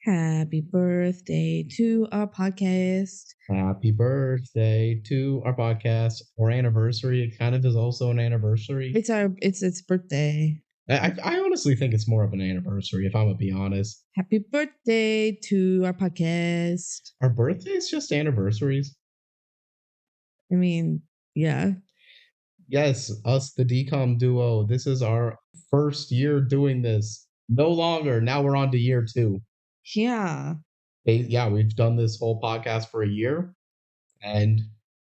Happy birthday to our podcast. Happy birthday to our podcast or anniversary. It kind of is also an anniversary. It's birthday. I honestly think it's more of an anniversary, if I'm gonna be honest. Happy birthday to our podcast. Are birthdays just anniversaries? I mean, yeah. Yes, us, the DCOM duo. This is our first year doing this. No longer. Now we're on to year 2. Yeah. Yeah, we've done this whole podcast for a year, and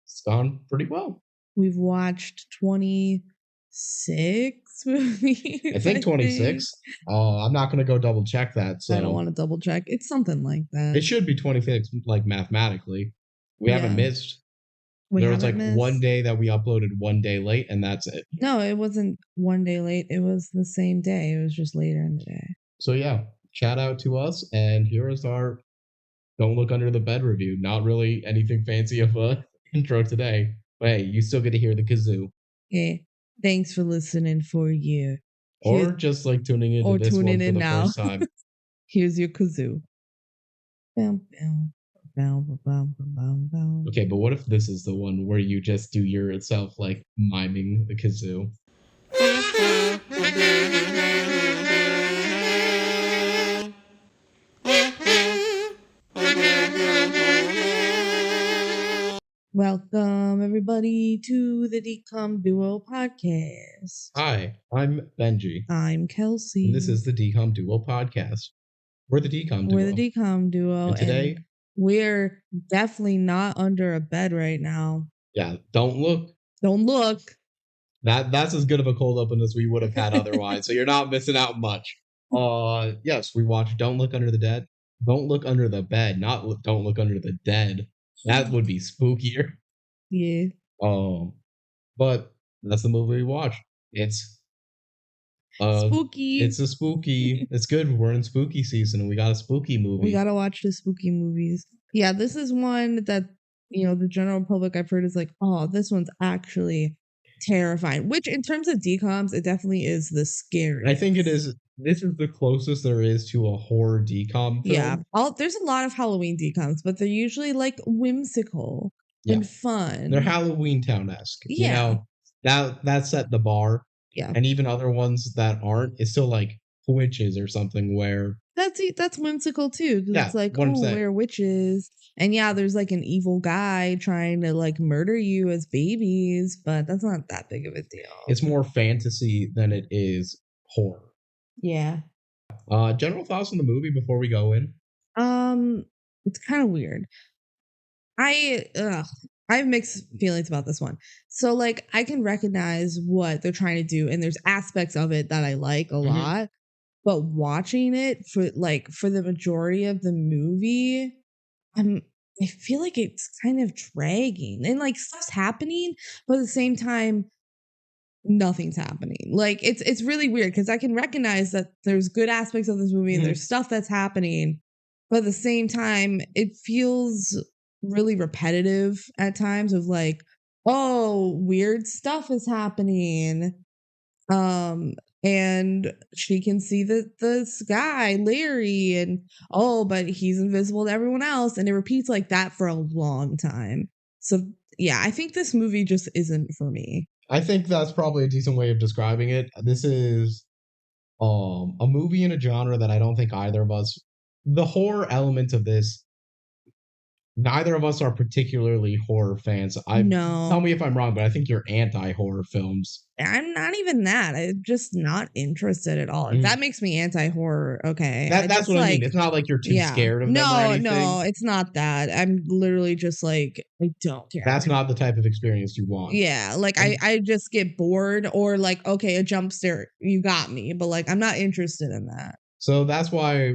it's gone pretty well. We've watched 26 movies. I think 26. I'm not going to go double check that. So I don't want to double check. It's something like that. It should be 26, like mathematically. We haven't missed. There was like one day that we uploaded one day late, and that's it. No, it wasn't one day late. It was the same day. It was just later in the day. So yeah, shout out to us, and here is our Don't Look Under the Bed review. Not really anything fancy of a intro today, but hey, you still get to hear the kazoo. Hey, thanks for listening for a year. Or just like tuning into this one for the now. first time. Here's your kazoo. Okay, but what if this is the one where you just do yourself like miming the kazoo? Welcome everybody to the DCOM Duo podcast. Hi, I'm Benji. I'm Kelsey. And this is the DCOM Duo podcast. We're the DCOM Duo. We're the DCOM Duo. And today, we're definitely not under a bed right now. Yeah, don't look. Don't look. That's as good of a cold open as we would have had otherwise, so you're not missing out much. Yes, we watched Don't Look Under the Dead. Don't Look Under the Bed, not Don't Look Under the Dead. That would be spookier. Yeah. But that's the movie we watched. It's spooky. It's a spooky. It's good. We're in spooky season, and we got a spooky movie. We gotta watch the spooky movies. Yeah, this is one that the general public I've heard is like, oh, this one's actually terrifying. Which, in terms of DCOMs, it definitely is the scariest. I think it is. This is the closest there is to a horror DCOM film. Yeah, there's a lot of Halloween DCOMs, but they're usually like whimsical and fun. They're Halloween Town-esque. Yeah, that set the bar. Yeah, and even other ones that aren't, it's still like witches or something where that's whimsical too. Yeah, it's like, oh, we're witches, and yeah, there's like an evil guy trying to like murder you as babies, but that's not that big of a deal. It's more fantasy than it is horror. Yeah. General thoughts on the movie before we go in? It's kind of weird. I have mixed feelings about this one. So like I can recognize what they're trying to do, and there's aspects of it that I like a lot. But watching it for the majority of the movie, I feel like it's kind of dragging, and like stuff's happening, but at the same time, nothing's happening. Like it's really weird because I can recognize that there's good aspects of this movie and there's stuff that's happening, but at the same time, it feels really repetitive at times of like, oh, weird stuff is happening. And she can see this guy, Larry, and oh, but he's invisible to everyone else. And it repeats like that for a long time. So yeah, I think this movie just isn't for me. I think that's probably a decent way of describing it. This is a movie in a genre that I don't think either of us, the horror element of this, neither of us are particularly horror fans. No. Tell me if I'm wrong, but I think you're anti-horror films. I'm not even that. I'm just not interested at all. If that makes me anti-horror, okay. That's what I mean. It's not like you're too scared of them or anything. No, it's not that. I'm literally just like, I don't care. That's not the type of experience you want. Yeah, like I just get bored, or like, okay, a jump scare, you got me. But like, I'm not interested in that. So that's why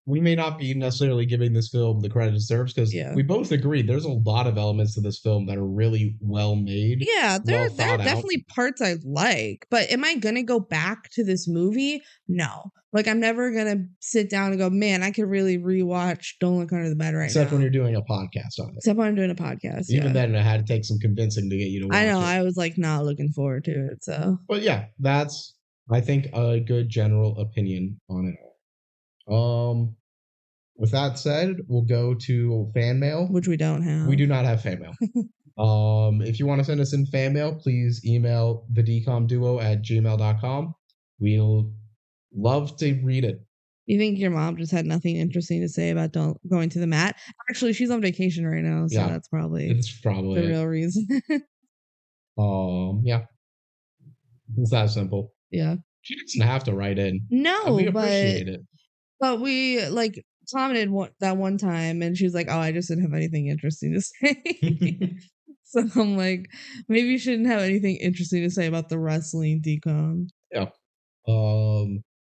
we may not be necessarily giving this film the credit it deserves, because we both agree there's a lot of elements to this film that are really well made. Yeah, there are definitely parts I like, but am I gonna go back to this movie? No. Like, I'm never gonna sit down and go, man, I could really rewatch Don't Look Under the Bed Except when you're doing a podcast on it. Except when I'm doing a podcast. Even then, it had to take some convincing to get you to watch it. I know, I was like not looking forward to it. So, but yeah, that's, I think, a good general opinion on it all. with that said, we'll go to fan mail. Which we don't have. We do not have fan mail. If you want to send us in fan mail, please email the DCOMduo@gmail.com. We'll love to read it. You think your mom just had nothing interesting to say about going to the mat? Actually, she's on vacation right now, so Yeah, that's probably It's probably the it. real reason. Yeah. It's that simple. Yeah. She doesn't have to write in. No, We but appreciate it. we like commented that one time, and she was like, "Oh, I just didn't have anything interesting to say." So I'm like, maybe you shouldn't have anything interesting to say about the wrestling decom. Yeah.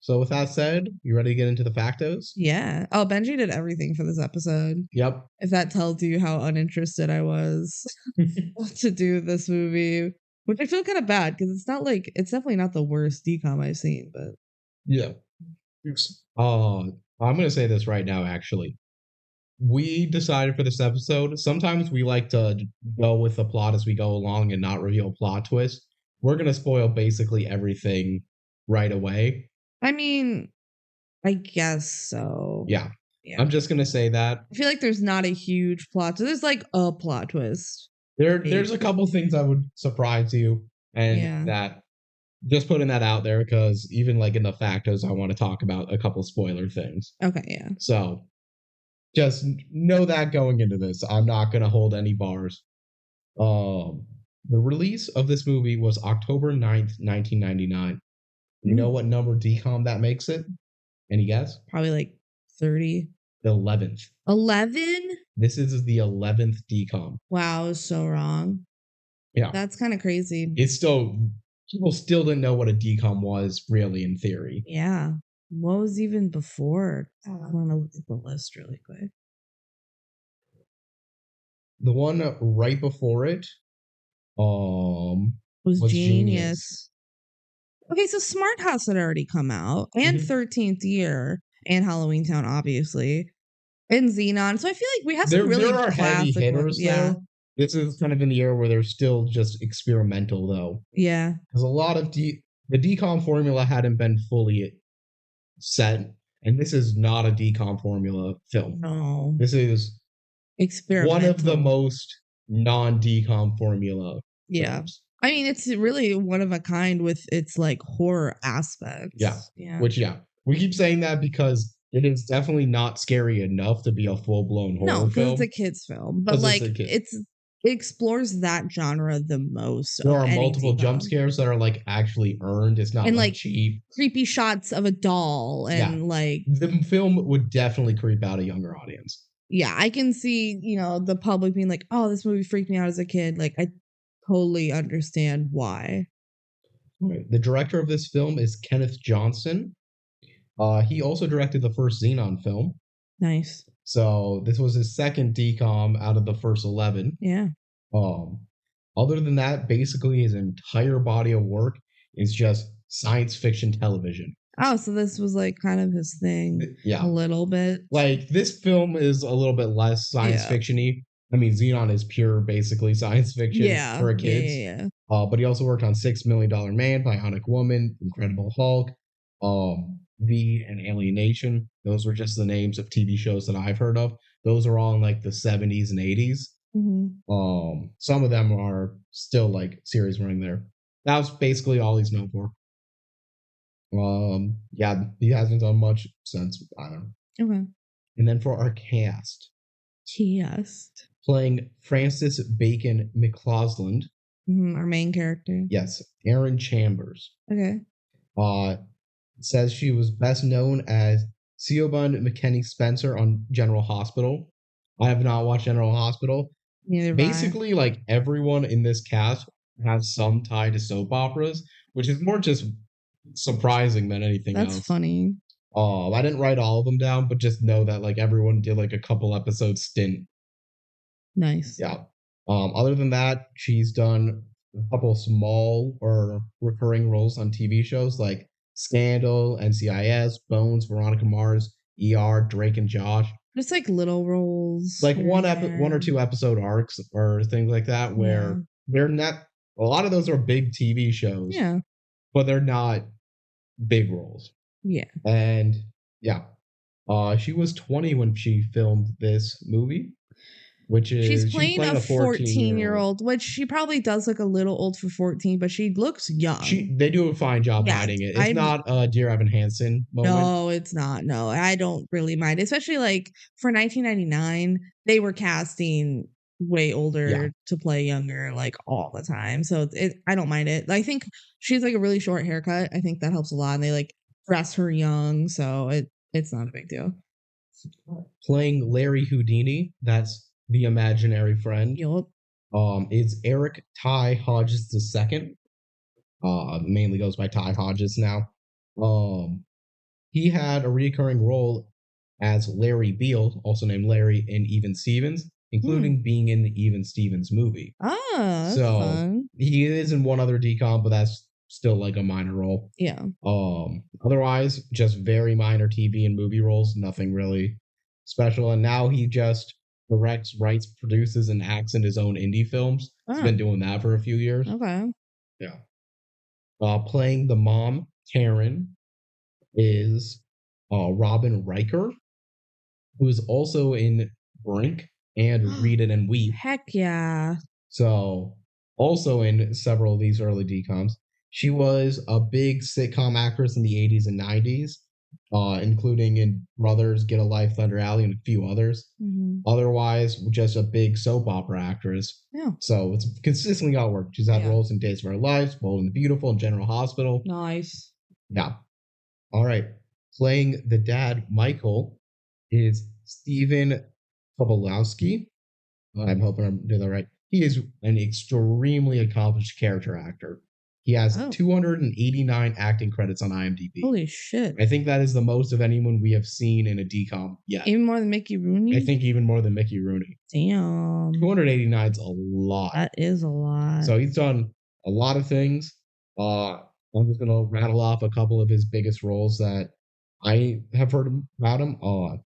So with that said, you ready to get into the factos? Yeah. Oh, Benji did everything for this episode. Yep. If that tells you how uninterested I was to do this movie, which I feel kind of bad because it's definitely not the worst decom I've seen, but Yeah. I'm gonna say this right now, actually. We decided for this episode, sometimes we like to go with the plot as we go along and not reveal plot twists. We're gonna spoil basically everything right away. I mean, I guess so. Yeah. Yeah. I'm just gonna say that. I feel like there's not a huge plot. So there's like a plot twist. There's a couple things that would surprise you, and that just putting that out there because even like in the factos, I want to talk about a couple spoiler things. Okay, yeah. So just know that going into this, I'm not gonna hold any bars. The release of this movie was October 9th, 1999. You know what number decom that makes it? Any guess? Probably like 30. The 11th. 11? This is the 11th decom. Wow, I was so wrong. Yeah. That's kind of crazy. It's still, people still didn't know what a decom was, really, in theory. Yeah. What was even before? I want to look at the list really quick. The one right before it was Genius. Okay, so Smart House had already come out, and 13th Year, and Halloween Town, obviously, and Xenon. So I feel like we have some really there are heavy classic hitters. Yeah. Though. This is kind of in the year where they're still just experimental, though. Yeah. Because a lot of the decom formula hadn't been fully set, and this is not a decom formula film. No. This is experimental. One of the most non-decom formula films. I mean, it's really one of a kind with its like horror aspects. Yeah. Which, we keep saying that because it is definitely not scary enough to be a full-blown horror film. No, because it's a kid's film. But like, it explores that genre the most. There are multiple jump scares that are like actually earned. It's not and like cheap. Creepy shots of a doll and like the film would definitely creep out a younger audience. Yeah, I can see, the public being like, "Oh, this movie freaked me out as a kid." Like, I totally understand why. The director of this film is Kenneth Johnson. He also directed the first Xenon film. Nice. So this was his second decom out of the first 11. Yeah. Other than that, basically his entire body of work is just science fiction television. Oh, so this was like kind of his thing. Yeah. A little bit. Like this film is a little bit less science fiction-y. I mean, Xenon is pure basically science fiction for kids. Yeah. But he also worked on $6 Million Man, Bionic Woman, Incredible Hulk, V and Alienation. Those were just the names of TV shows that I've heard of. Those are all in like the 70s and 80s. Mm-hmm. Some of them are still like series running there. That was basically all he's known for. He hasn't done much since. I don't know. Okay. And then for our cast. Playing Frances Bacon McCausland. Our main character. Yes. Erin Chambers. Okay. Says she was best known as Siobhan McKinney Spencer on General Hospital. I have not watched General Hospital. Neither Basically, like everyone in this cast has some tie to soap operas, which is more just surprising than anything else. That's funny. I didn't write all of them down, but just know that like everyone did like a couple episodes stint. Nice. Yeah. Other than that, she's done a couple small or recurring roles on TV shows like Scandal, NCIS, Bones, Veronica Mars, ER, Drake and Josh. Just like little roles. Like one or two episode arcs or things like that where they're not, a lot of those are big TV shows. Yeah. But they're not big roles. Yeah. And yeah. She was 20 when she filmed this movie, which She's is she was playing playing a a 14-year-old. 14-year-old, which she probably does look a little old for 14, but she looks young. They do a fine job Yes, hiding it. It's I'm not a Dear Evan Hansen moment. no, it's not. No, I don't really mind. Especially like for 1999, they were casting way Yeah. older to play younger like all the time. So I don't mind it. I think she's like a really short haircut. I think that helps a lot. And they like dress her young, so it's not a big deal. Playing Larry Houdini, that's the imaginary friend, Yup. is Eric Ty Hodges II. Mainly goes by Ty Hodges now. Um, he had a recurring role as Larry Beale, also named Larry, in Even Stevens, Hmm. including being in the Even Stevens movie. Ah, that's So fun. he is in one other decom, but that's still like a minor role. Yeah. Otherwise, just very minor TV and movie roles, nothing really special. And now he just directs, writes, produces, and acts in his own indie films. He's Oh, been doing that for a few years. okay. Yeah. Playing the mom, Karen, is Robin Riker, who is also in Brink and Read It and Weep. Heck yeah. So, also in several of these early DCOMs. She was a big sitcom actress in the 80s and 90s, including in Brothers, Get a Life, Thunder Alley, and a few others. Mm-hmm. Otherwise, just a big soap opera actress. Yeah. So it's consistently got work. She's had Yeah. roles in Days of Our Lives, Bold and the Beautiful, and General Hospital. Nice. Yeah. All right. Playing the dad, Michael, is Stephen Tobolowsky. I'm hoping I'm doing that right. He is an extremely accomplished character actor. He has Oh. 289 acting credits on IMDb. Holy shit. I think that is the most of anyone we have seen in a DCOM yet. Even more than Mickey Rooney? I think even more than Mickey Rooney. Damn. 289 is a lot. That is a lot. So he's done a lot of things. I'm just gonna rattle off a couple of his biggest roles that I have heard about him.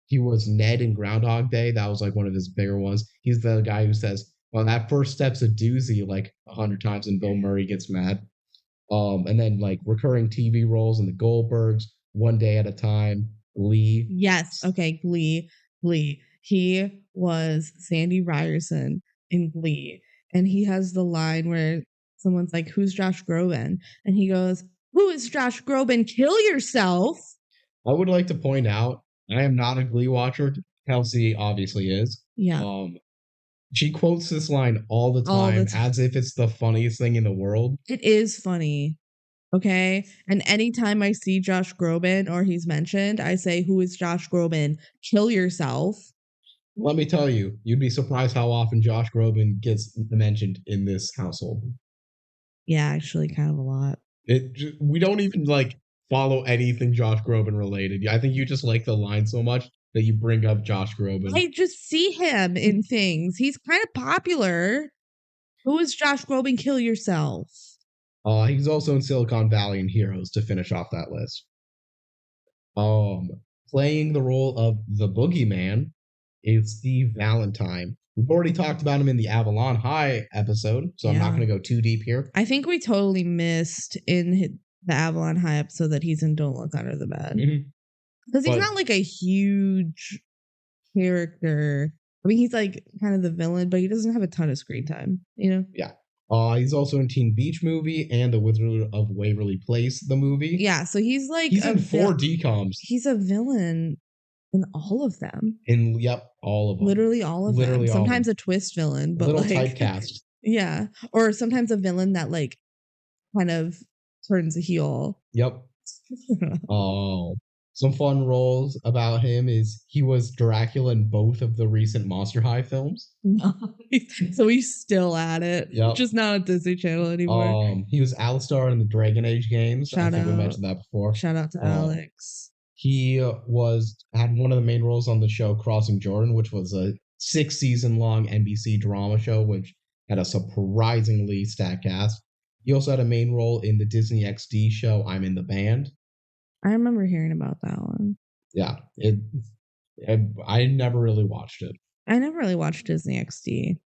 He was Ned in Groundhog Day. That was like one of his bigger ones. He's the guy who says, "Well, that first step's a doozy," like 100 times, and Bill Murray gets mad. And then like recurring TV roles in The Goldbergs, One Day at a Time, Lee. Yes. Okay. Glee. Glee. He was Sandy Ryerson in Glee. And he has the line where someone's like, "Who's Josh Groban?" And he goes, "Who is Josh Groban? Kill yourself." I would like to point out, I am not a Glee watcher. Kelsey obviously is. Yeah. She quotes this line all the All the time time. as if it's the funniest thing in the world. It is funny. Okay. And anytime I see Josh Groban or he's mentioned, I say, "Who is Josh Groban? Kill yourself." Let me tell you, you'd be surprised how often Josh Groban gets mentioned in this household. Yeah, actually, kind of a lot. We don't even like follow anything Josh Groban related. I think you just like the line so much that you bring up Josh Groban. I just see him in things. He's kind of popular. Who is Josh Groban? Kill yourself. He's also in Silicon Valley and Heroes to finish off that list. Playing the role of the boogeyman is Steve Valentine. We've already talked about him in the Avalon High episode, so I'm not going to go too deep here. I think we totally missed in the Avalon High episode that he's in Don't Look Under the Bed. Because he's not like a huge character. I mean, he's like kind of the villain, but he doesn't have a ton of screen time, you know? Yeah. He's also in Teen Beach Movie and The Wizard of Waverly Place, the movie. Yeah, so he's like he's in 4 DCOMs. He's a villain in all of them. All of them. Literally all of them. Sometimes a twist villain, but little like typecast. Yeah. Or sometimes a villain that like kind of turns a heel. Yep. Some fun roles about him is he was Dracula in both of the recent Monster High films. Nice. So he's still at it. Yep. Just not on Disney Channel anymore. He was Alistar in the Dragon Age games. I think we mentioned that before. Shout out to Alex. He had one of the main roles on the show Crossing Jordan, which was a 6-season long NBC drama show, which had a surprisingly stacked cast. He also had a main role in the Disney XD show I'm in the Band. I remember hearing about that one. Yeah, I never really watched it. I never really watched Disney XD.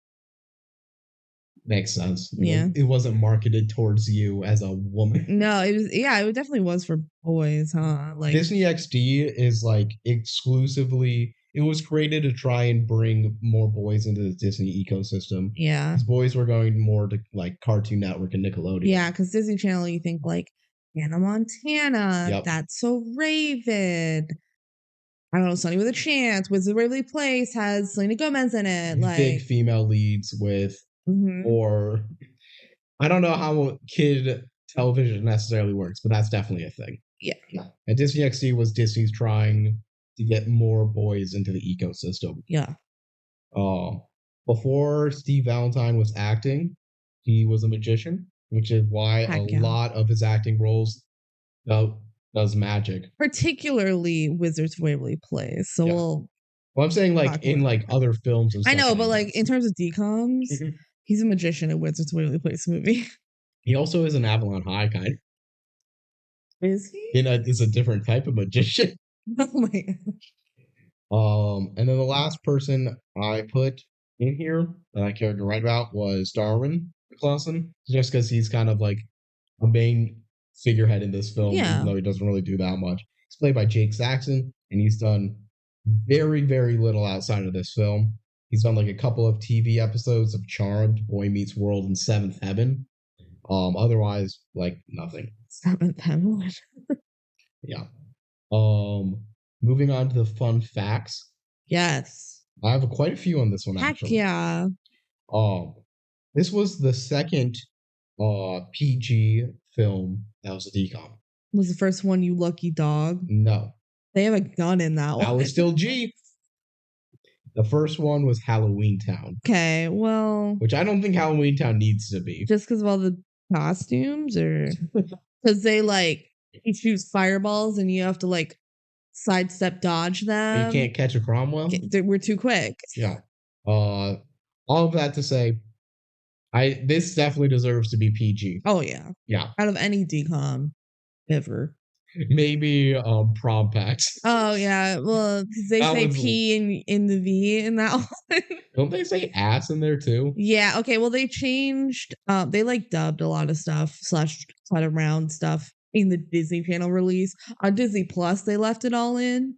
Makes sense. Yeah. It wasn't marketed towards you as a woman. No, it was, yeah, it definitely was for boys, huh? Like, Disney XD is like exclusively, it was created to try and bring more boys into the Disney ecosystem. yeah. Because boys were going more to like Cartoon Network and Nickelodeon. Yeah, because Disney Channel, you think like Hannah Montana, Yep. That's So Raven. I don't know, Sunny with a Chance, Wizards of Waverly Place has Selena Gomez in it. Like, Big female leads with, or I don't know how kid television necessarily works, but that's definitely a thing. Yeah. And Disney XD was Disney's trying to get more boys into the ecosystem. Yeah. Before Steve Valentine was acting, he was a magician, which is why Heck a yeah. lot of his acting roles does magic. Particularly Wizards of Waverly Place. So Yeah. we'll. Well, I'm saying like talk in about like that. other films and I stuff. know, that but he like does. in terms of DCOMs, he's a magician in Wizards of Waverly Place movie. He also is an Avalon High kind. Is he? It's a different type of magician. Oh my gosh. And then the last person I put in here that I cared to write about was Darwin Clausen, just because he's kind of like a main figurehead in this film, Yeah. even though he doesn't really do that much. He's played by Jake Saxon, and he's done very, very little outside of this film. He's done like a couple of TV episodes of Charmed, Boy Meets World, and Seventh Heaven. Otherwise, like nothing. Seventh Heaven. Yeah. Moving on to the fun facts. Yes. I have quite a few on this one, Heck actually. yeah. This was the second PG film that was a DCOM. Was the first one You Lucky Dog? No. They have a gun in that one. That was still G. The first one was Halloween Town. Okay, well. Which I don't think Halloween Town needs to be. Just because of all the costumes, or because they like you shoot fireballs and you have to like sidestep dodge them. You can't catch a Cromwell? We're too quick. Yeah. All of that to say, this definitely deserves to be PG. Oh yeah. Yeah. Out of any DCOM ever. Maybe prom packs. Oh yeah. Well, they say P in the V in that one. Don't they say ass in there too? Yeah. Okay. Well, they changed. They like dubbed a lot of stuff / cut around stuff in the Disney Channel release. On Disney Plus, they left it all in.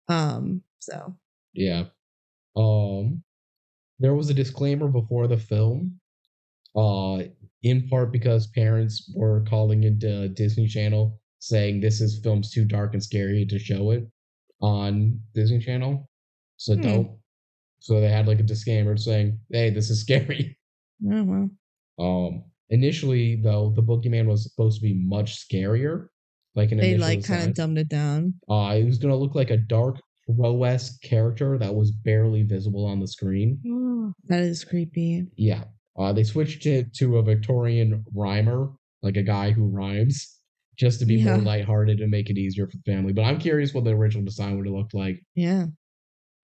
So. Yeah. There was a disclaimer before the film. In part because parents were calling into Disney Channel saying this is film's too dark and scary to show it on Disney Channel. So don't. So they had like a disclaimer saying, hey, this is scary. Oh well. Initially though, the boogeyman was supposed to be much scarier. Like an initial like kind of dumbed it down. It was gonna look like a dark Crow-esque character that was barely visible on the screen. Oh, that is creepy. Yeah. They switched it to a Victorian rhymer, like a guy who rhymes, just to be more lighthearted and make it easier for the family. But I'm curious what the original design would have looked like. Yeah.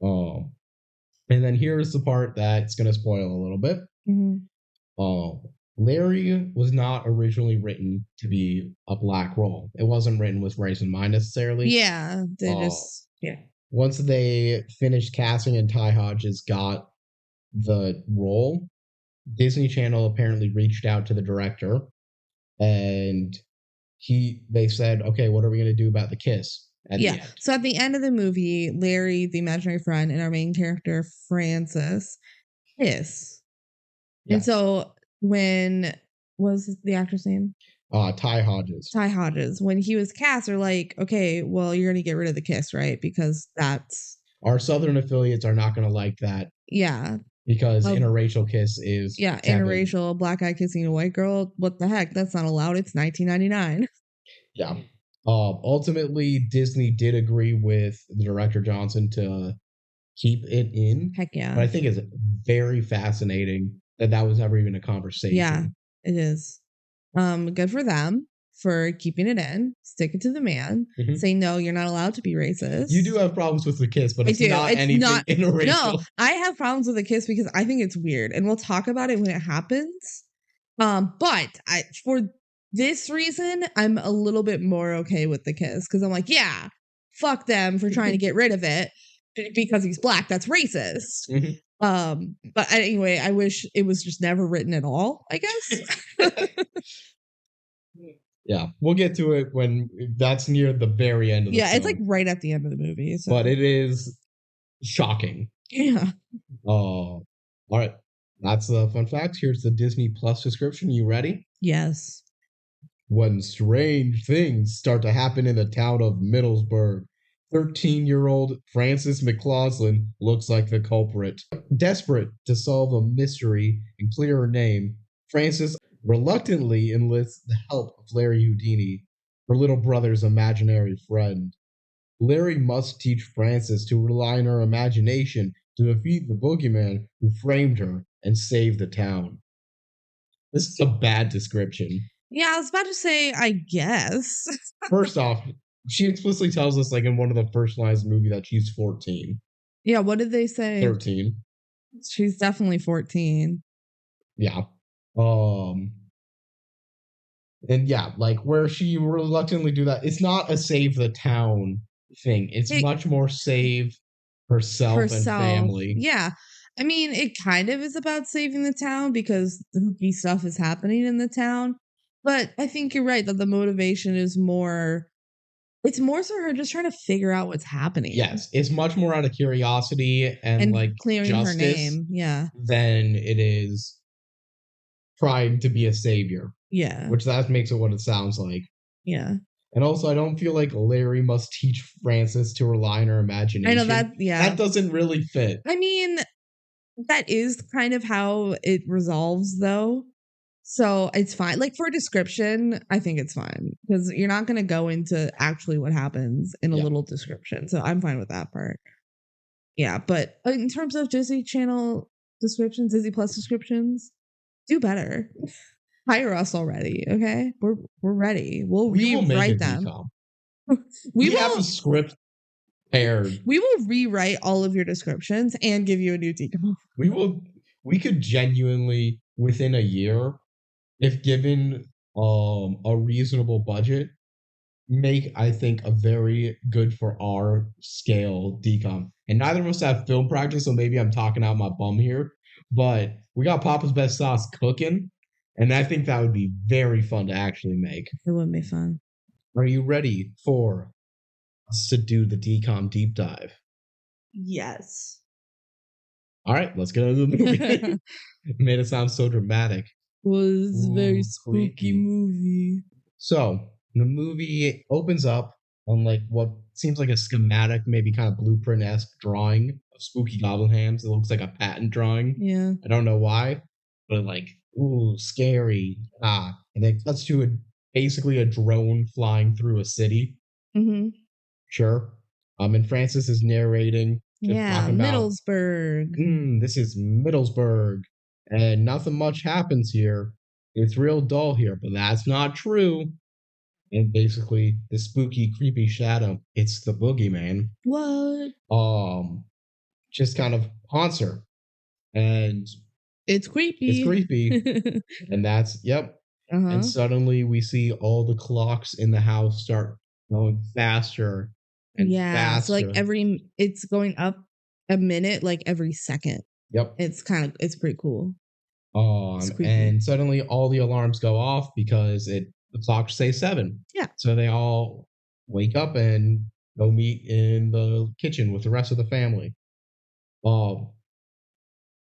And then here's the part that's going to spoil a little bit. Larry was not originally written to be a black role. It wasn't written with race in mind necessarily. Yeah. Once they finished casting and Ty Hodges got the role, Disney Channel apparently reached out to the director and they said, okay, what are we going to do about the kiss at the end? So at the end of the movie, Larry, the imaginary friend, and our main character, Francis, kiss. And so what was the actor's name? Ty Hodges. Ty Hodges. When he was cast, they're like, okay, well, you're going to get rid of the kiss, right? Because that's... Our Southern affiliates are not going to like that. Yeah. Because interracial kiss is... Yeah, interracial, black guy kissing a white girl. What the heck? That's not allowed. It's 1999. Yeah. Ultimately, Disney did agree with the director Johnson to keep it in. Heck yeah. But I think it's very fascinating that was ever even a conversation. Yeah, it is. Good for them for keeping it in, sticking to the man, saying, no, you're not allowed to be racist. You do have problems with the kiss, but it's not anything interracial. No, I have problems with the kiss because I think it's weird, and we'll talk about it when it happens. But for this reason, I'm a little bit more okay with the kiss because I'm like, yeah, fuck them for trying to get rid of it because he's black. That's racist. But anyway, I wish it was just never written at all, I guess. Yeah, we'll get to it when that's near the very end of the Yeah, film. it's like right at the end of the movie. So. But it is shocking. Yeah. Oh, all right. That's the fun fact. Here's the Disney Plus description. You ready? Yes. When strange things start to happen in the town of Middlesbrough, 13-year-old Frances McCausland looks like the culprit. Desperate to solve a mystery and clear her name, Frances reluctantly enlists the help of Larry Houdini, her little brother's imaginary friend. Larry must teach Frances to rely on her imagination to defeat the boogeyman who framed her and save the town. This is a bad description. Yeah, I was about to say, I guess. First off, she explicitly tells us, like in one of the first lines of the movie, that she's 14. Yeah, what did they say? 13. She's definitely 14. Yeah. And yeah, like where she reluctantly do that, it's not a save the town thing. It's much more save herself and family. Yeah. I mean, it kind of is about saving the town because the hooky stuff is happening in the town. But I think you're right that the motivation is more, it's more so her just trying to figure out what's happening. Yes, it's much more out of curiosity and like clearing justice her name. Yeah. Than it is trying to be a savior. Yeah. Which that makes it what it sounds like. Yeah. And also, I don't feel like Larry must teach Frances to rely on her imagination. I know that, yeah. That doesn't really fit. I mean, that is kind of how it resolves, though. So it's fine. Like for a description, I think it's fine because you're not going to go into actually what happens in a little description. So I'm fine with that part. Yeah. But in terms of Disney Channel descriptions, Disney Plus descriptions, do better. Hire us already. Okay. We're ready. We'll rewrite them. We have a script prepared. We will rewrite all of your descriptions and give you a new DCOM. We could genuinely, within a year, if given a reasonable budget, make, I think, a very good for our scale DCOM. And neither of us have film practice, so maybe I'm talking out my bum here. But we got Papa's Best Sauce cooking, and I think that would be very fun to actually make. It would be fun. Are you ready for us to do the DCOM deep dive? Yes. All right, let's get into the movie. It made it sound so dramatic. It was a very spooky creepy movie. So the movie opens up on like what seems like a schematic, maybe kind of blueprint-esque drawing of spooky goblin hands. It looks like a patent drawing. Yeah. I don't know why, but like, ooh, scary. And then it cuts to basically a drone flying through a city. Mm-hmm. Sure. And Frances is narrating. Yeah, Middlesbrough. This is Middlesbrough. And nothing much happens here. It's real dull here, but that's not true. And basically, the spooky, creepy shadow, it's the boogeyman. What? Just kind of haunts her. And it's creepy. It's creepy. And that's, yep. Uh-huh. And suddenly we see all the clocks in the house start going faster and faster. So like it's going up a minute, like every second. Yep. It's pretty cool. And suddenly all the alarms go off because the clock says 7. Yeah. So they all wake up and go meet in the kitchen with the rest of the family. The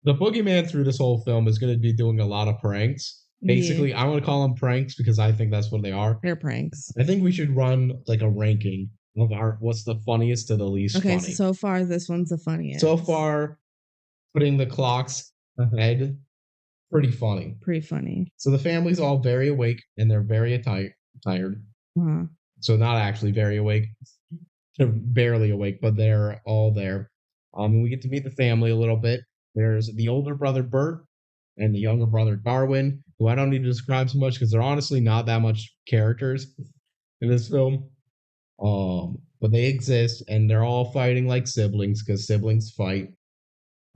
boogeyman through this whole film is going to be doing a lot of pranks. Basically, I want to call them pranks because I think that's what they are. They're pranks. I think we should run like a ranking of what's the funniest to the least funny. Okay, so far this one's the funniest. So far, putting the clocks ahead, pretty funny. Pretty funny. So the family's all very awake and they're very tired. Uh-huh. So not actually very awake. They're barely awake, but they're all there. We get to meet the family a little bit. There's the older brother Bert and the younger brother Darwin, who I don't need to describe so much because they're honestly not that much characters in this film. But they exist and they're all fighting like siblings because siblings fight.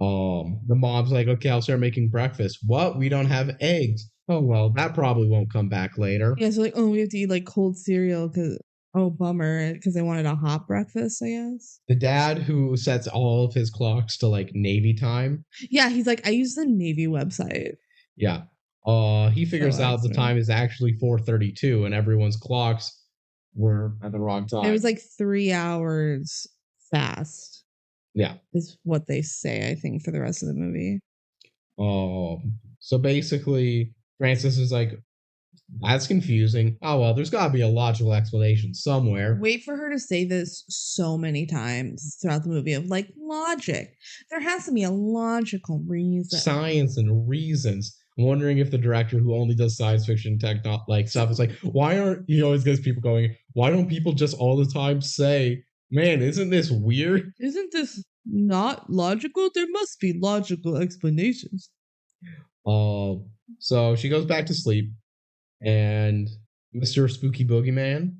The mom's like, okay, I'll start making breakfast. What? We don't have eggs. Oh, well, that probably won't come back later. Yeah, so like, we have to eat like cold cereal because Oh, bummer, because they wanted a hot breakfast, I guess. The dad who sets all of his clocks to like Navy time. Yeah, he's like, I use the Navy website. Yeah. He So figures out the extra. time is actually 4:32 and everyone's clocks were at the wrong It time. was like 3 hours fast, Yeah. is what they say, I think, for the rest of the movie. So basically Francis is like, that's confusing. Oh well, there's gotta be a logical explanation somewhere. Wait for her to say this so many times throughout the movie of like logic. There has to be a logical reason. Science and reasons. I'm wondering if the director who only does science fiction like stuff is like, why aren't he always gets people going, why don't people just all the time say, man, isn't this weird? Isn't this not logical? There must be logical explanations. So she goes back to sleep, and Mr. Spooky Boogeyman,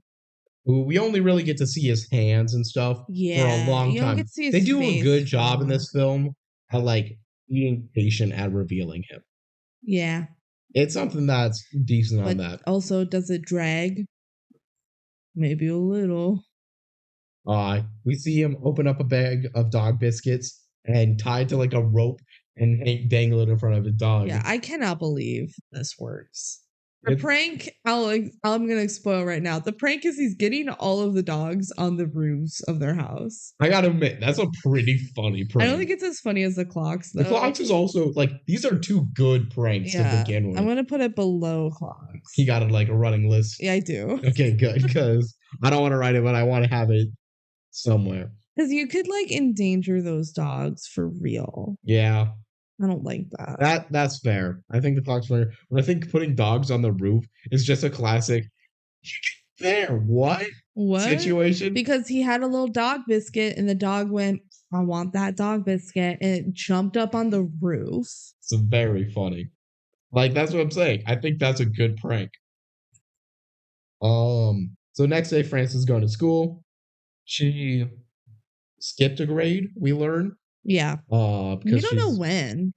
who we only really get to see his hands and stuff for a Yeah, long you don't time. get to see his They do a face good for job in long. this film at like being patient at revealing him. Yeah, It's something that's decent on but that. also, does it drag? Maybe a little. We see him open up a bag of dog biscuits and tied to like a rope and dangle it in front of his dog. Yeah, I cannot believe this works. The prank, I'm gonna spoil right now. The prank is he's getting all of the dogs on the roofs of their house. I gotta admit, that's a pretty funny prank. I don't think it's as funny as the clocks, though. The clocks is also like, these are two good pranks to begin with. I'm gonna put it below clocks. He got it like a running list. Yeah, I do. Okay, good, because I don't want to write it, but I want to have it somewhere. Because you could like endanger those dogs for real. Yeah. I don't like that. That's fair. I think the clock's fair. But I think putting dogs on the roof is just a classic. There, what situation? Because he had a little dog biscuit, and the dog went, "I want that dog biscuit," and it jumped up on the roof. It's very funny. Like, that's what I'm saying. I think that's a good prank. So next day, Frances is going to school. She skipped a grade, we learn. Yeah. Because we don't know when.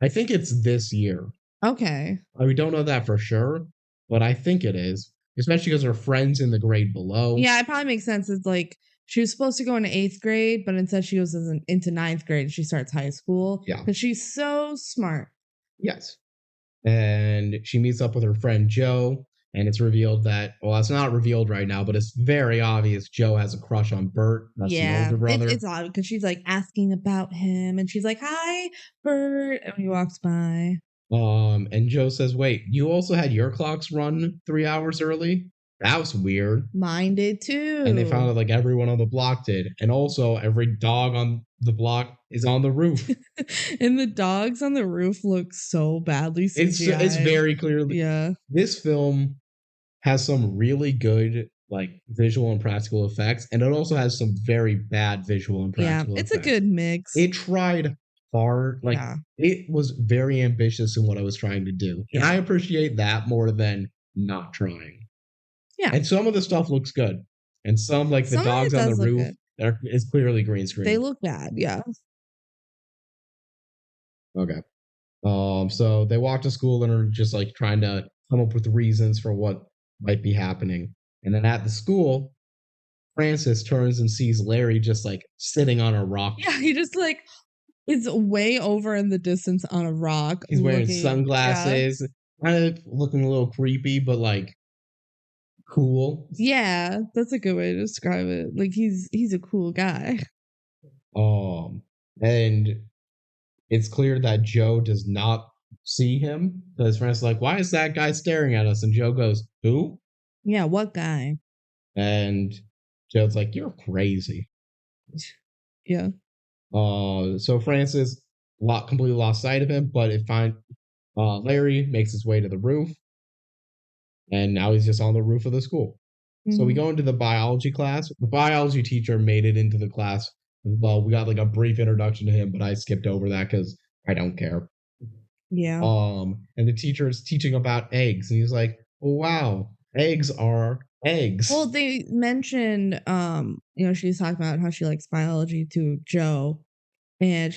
I think it's this year. Okay. We don't know that for sure, but I think it is, especially because her friends in the grade below. Yeah, it probably makes sense. It's like she was supposed to go into 8th grade, but instead she goes into 9th grade and she starts high school. Yeah. Because she's so smart. Yes. And she meets up with her friend Joe, and it's revealed that, well, it's not revealed right now, but it's very obvious Joe has a crush on Bert. That's the older brother. It's odd because she's like asking about him, and she's like, "Hi, Bert," and he walks by. And Joe says, "Wait, you also had your clocks run 3 hours early? That was weird." Mine did too. And they found out like everyone on the block did, and also every dog on the block is on the roof. And the dogs on the roof look so badly CGI. It's very clearly. Yeah. This film has some really good like visual and practical effects, and it also has some very bad visual and practical effects. It's a good mix. It tried hard. Like, it was very ambitious in what I was trying to do. And I appreciate that more than not trying. Yeah. And some of the stuff looks good. And some, like the dogs on the roof, is clearly green screen. They look bad, yeah. Okay. So they walk to school and are just like trying to come up with reasons for what might be happening. And then at the school, Frances turns and sees Larry just like sitting on a rock. Yeah, he just like is way over in the distance on a rock. He's wearing sunglasses, kind of looking a little creepy, but like cool. Yeah, that's a good way to describe it. Like he's a cool guy. And it's clear that Joe does not see him. So his friend's like, "Why is that guy staring at us?" And Joe goes, "Who?" Yeah, what guy? And Joe's like, "You're crazy." Yeah. So Frances completely lost sight of him, but Larry makes his way to the roof, and now he's just on the roof of the school. Mm-hmm. So we go into the biology class. The biology teacher made it into the class. Well, we got like a brief introduction to him, but I skipped over that because I don't care. Yeah. And the teacher is teaching about eggs, and he's like, "Oh, wow, eggs are eggs." Well, they mentioned, she's talking about how she likes biology to Joe, and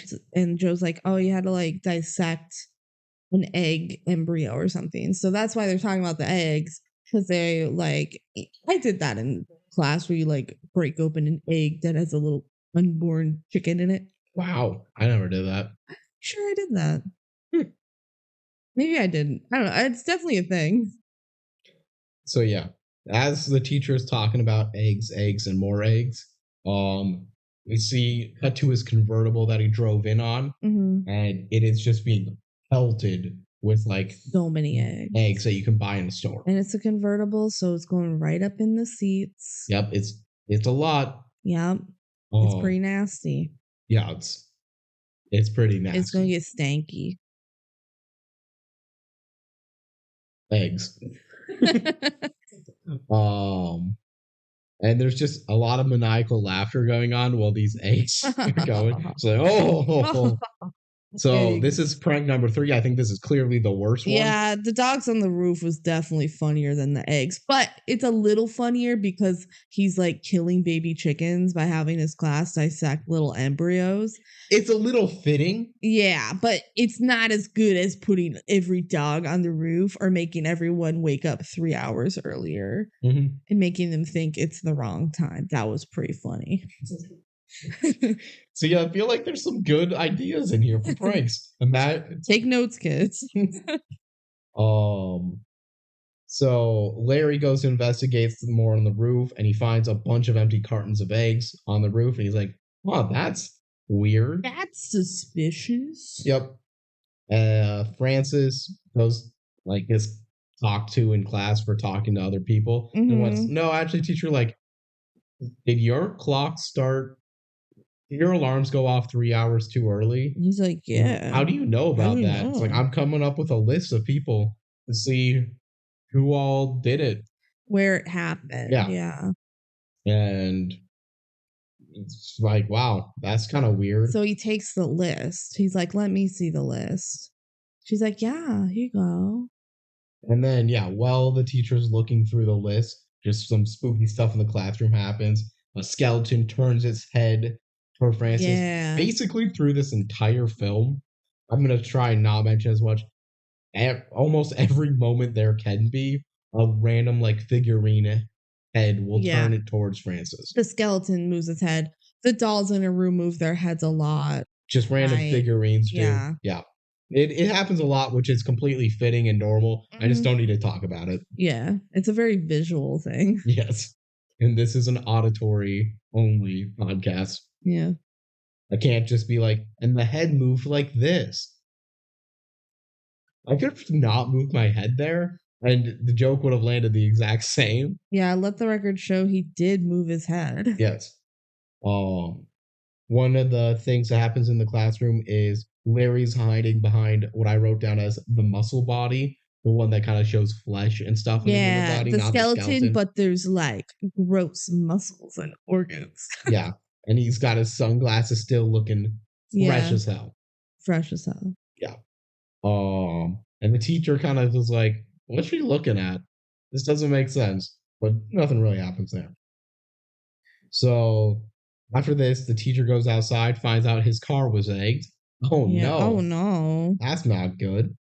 Joe's like, "Oh, you had to like dissect an egg embryo or something." So that's why they're talking about the eggs, because they like, I did that in class where you like break open an egg that has a little unborn chicken in it. Wow, I never did that. Sure, I did that. Hmm. Maybe I didn't. I don't know. It's definitely a thing. So yeah, as the teacher is talking about eggs, and more eggs, we see cut to his convertible that he drove in on, and it is just being pelted with like So many eggs. eggs that you can buy in the store. And it's a convertible, so it's going right up in the seats. Yep, it's a lot. Yep. It's pretty nasty. Yeah, it's pretty nasty. It's gonna get stanky. Eggs. And there's just a lot of maniacal laughter going on while these eggs are going. It's like, oh. So Eggs. this is prank number 3. I think this is clearly the worst one. Yeah, the dogs on the roof was definitely funnier than the eggs, but it's a little funnier because he's like killing baby chickens by having his class dissect little embryos. It's a little fitting. Yeah, but it's not as good as putting every dog on the roof or making everyone wake up 3 hours earlier and making them think it's the wrong time. That was pretty funny. So yeah, I feel like there's some good ideas in here for pranks. And that take notes, kids. So Larry goes to investigate more on the roof, and he finds a bunch of empty cartons of eggs on the roof, and he's like, "Wow, that's weird. That's suspicious." Yep. Francis goes like gets talked to in class for talking to other people, and what's no, actually, teacher, like, did your clock start? Your alarms go off 3 hours too early? He's like, yeah. How do you know about that? It's like, I'm coming up with a list of people to see who all did it. Where it happened. Yeah. And it's like, wow, that's kind of weird. So he takes the list. He's like, let me see the list. She's like, yeah, here you go. And then, yeah, while the teacher's looking through the list, just some spooky stuff in the classroom happens. A skeleton turns its head toward Francis. Yeah. Basically, through this entire film, I'm going to try and not mention as much. Almost every moment there can be, a random, like, figurine head will turn it towards Francis. The skeleton moves its head. The dolls in a room move their heads a lot. Just random figurines do. Yeah. It happens a lot, which is completely fitting and normal. I just don't need to talk about it. Yeah. It's a very visual thing. Yes. And this is an auditory only podcast. Yeah. I can't just be like, and the head moved like this. I could have not moved my head there, and the joke would have landed the exact same. Yeah, let the record show he did move his head. Yes. One of the things that happens in the classroom is Larry's hiding behind what I wrote down as the muscle body, the one that kind of shows flesh and stuff in the human body, the not skeleton, the skeleton. But there's like gross muscles and organs. Yeah. And he's got his sunglasses still looking fresh as hell. Fresh as hell. Yeah. And the teacher kind of was like, what's she looking at? This doesn't make sense. But nothing really happens there. So after this, the teacher goes outside, finds out his car was egged. Oh no. Oh no. That's not good.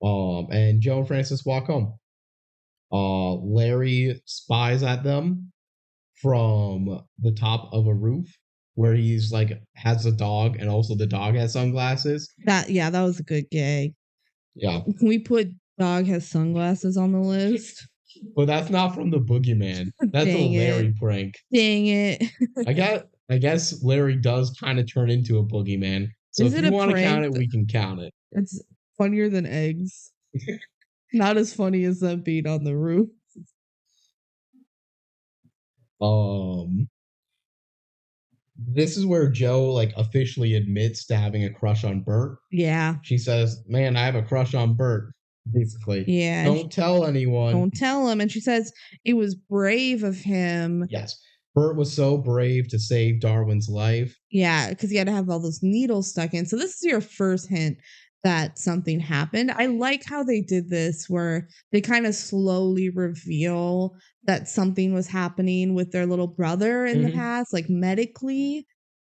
And Joe and Francis walk home. Larry spies at them from the top of a roof where he's like has a dog, and also the dog has sunglasses. That was a good gag. Yeah. Can we put dog has sunglasses on the list? But that's not from the boogeyman. That's a Larry prank. Dang it. I guess Larry does kind of turn into a boogeyman. So if you want to count it, we can count it. It's funnier than eggs. Not as funny as them being on the roof. This is where Joe like officially admits to having a crush on Bert. Yeah. She says, "Man, I have a crush on Bert." Basically. Yeah. Don't tell anyone. Don't tell him. And she says it was brave of him. Yes. Bert was so brave to save Darwin's life. Yeah, because he had to have all those needles stuck in. So this is your first hint that something happened. I like how they did this where they kind of slowly reveal that something was happening with their little brother in the past, like medically.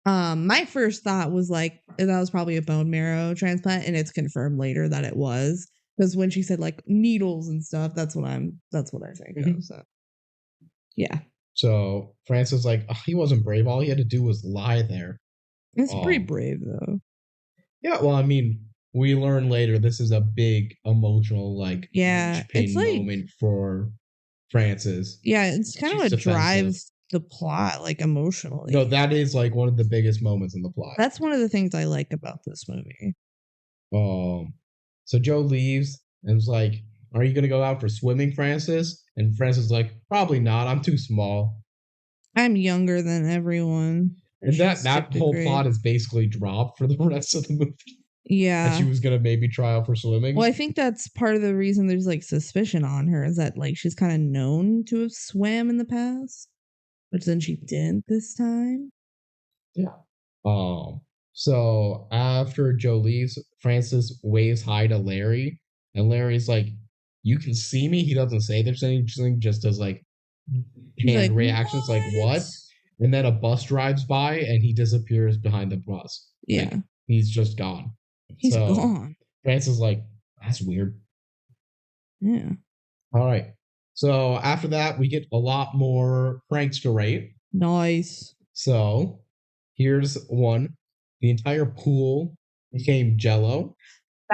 My first thought was like that was probably a bone marrow transplant, and it's confirmed later that it was. Because when she said like needles and stuff, that's what I think of. So yeah. So Francis is like, oh, he wasn't brave. All he had to do was lie there. It's pretty Um, brave though. yeah, well, I mean, we learn later this is a big emotional, like, Yeah, it's linchpin like moment for Francis. yeah, it's kind of She's what defensive. drives the plot, like No, emotionally. that is like one of the biggest moments in the plot. That's one of the things I like about this movie. So Joe leaves and is like, "Are you gonna go out for swimming, Francis?" And Francis is like, "Probably not. I'm too small." I'm younger than everyone. I And should that skip the whole grade. plot is basically dropped for the rest of the movie. That she Yeah. was gonna maybe try out for Well, swimming. I think that's part of the reason there's like suspicion on her is that like she's kind of known to have swam in the past, but then she didn't this time. Yeah. Um. So after Joe leaves, Francis waves hi to Larry, and Larry's like, "You can see me." He doesn't say there's anything, just does like He's hand like, reactions, like what? what? And then a bus drives by, and he disappears behind the bus. Yeah, Like he's just gone. he's So gone. Francis is like, "That's weird." Yeah, All right. So after that, we get a lot more pranks to rate. nice. So here's one. The entire pool became jello.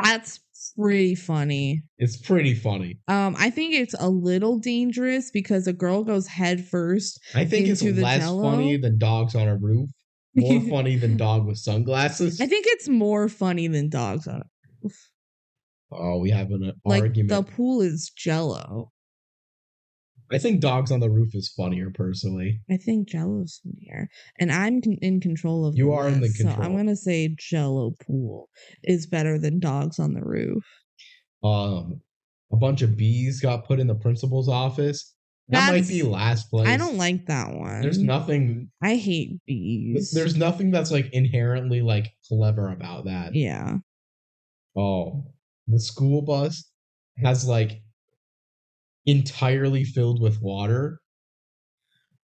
That's pretty funny. It's pretty funny. I think it's a little dangerous because a girl goes head first I think it's into the less funny jello. than dogs on a roof, more funny than dog with I sunglasses. think it's more funny than dogs on a roof. Oh, we have an Like the argument. pool is jello. I think dogs on the roof is funnier personally. I think Jello's funnier, and I'm in control of the You are in the list, so I'm control. gonna say Jello pool is better than Dogs on the Roof. Um, a bunch of bees got put in the principal's office. That might be That's last I place. don't like that There's one. nothing. I hate bees. There's nothing that's like inherently like clever about that. Yeah, Oh, the school bus has like entirely filled with water.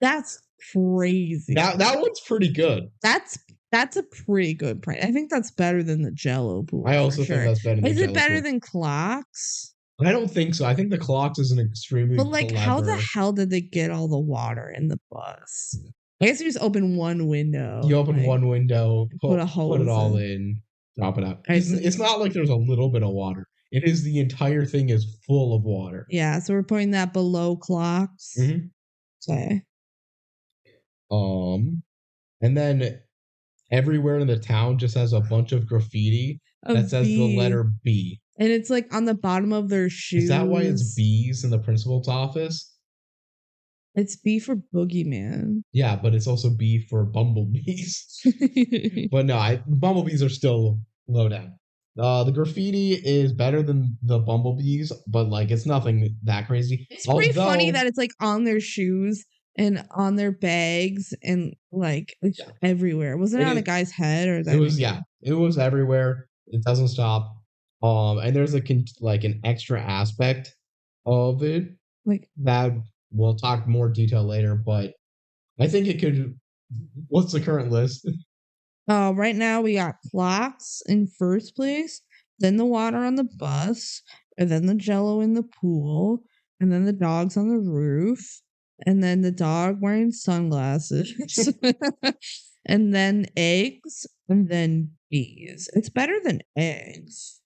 that's crazy. That one's pretty good. That's that's a pretty good prank. I think that's better than the Jello pool I for also think sure. that's better than Is it Jello better Pool. than clocks? I don't think so. I think the clocks is an extremely But like, how the clever. hell did they get all the water in the bus? I guess you just open one window. You and, open like, one window, put a put it hose all in. in, drop it out. I It's not like there's a little bit of water. It is the entire thing is full of water. Yeah, so we're putting that below clocks. Mhm. Okay. And then everywhere in the town just has a bunch of graffiti A that says the bee. letter B. And it's like on the bottom of their shoes. Is that why it's bees in the principal's office? It's B for boogeyman. Yeah, but it's also B for bumblebees. But no, bumblebees are still low down. The graffiti is better than the bumblebees, but like it's nothing that crazy. It's pretty funny Although that it's like on their shoes and on their bags and like it's Yeah. everywhere. Wasn't it on a guy's head or is that it was me? it was everywhere. It doesn't stop. And there's like an extra aspect of it Like that we'll talk more detail later, but I think it could. What's the current list? right now we got clocks in first place, then the water on the bus, and then the jello in the pool, and then the dogs on the roof, and then the dog wearing sunglasses, and then eggs, and then bees. It's better than eggs.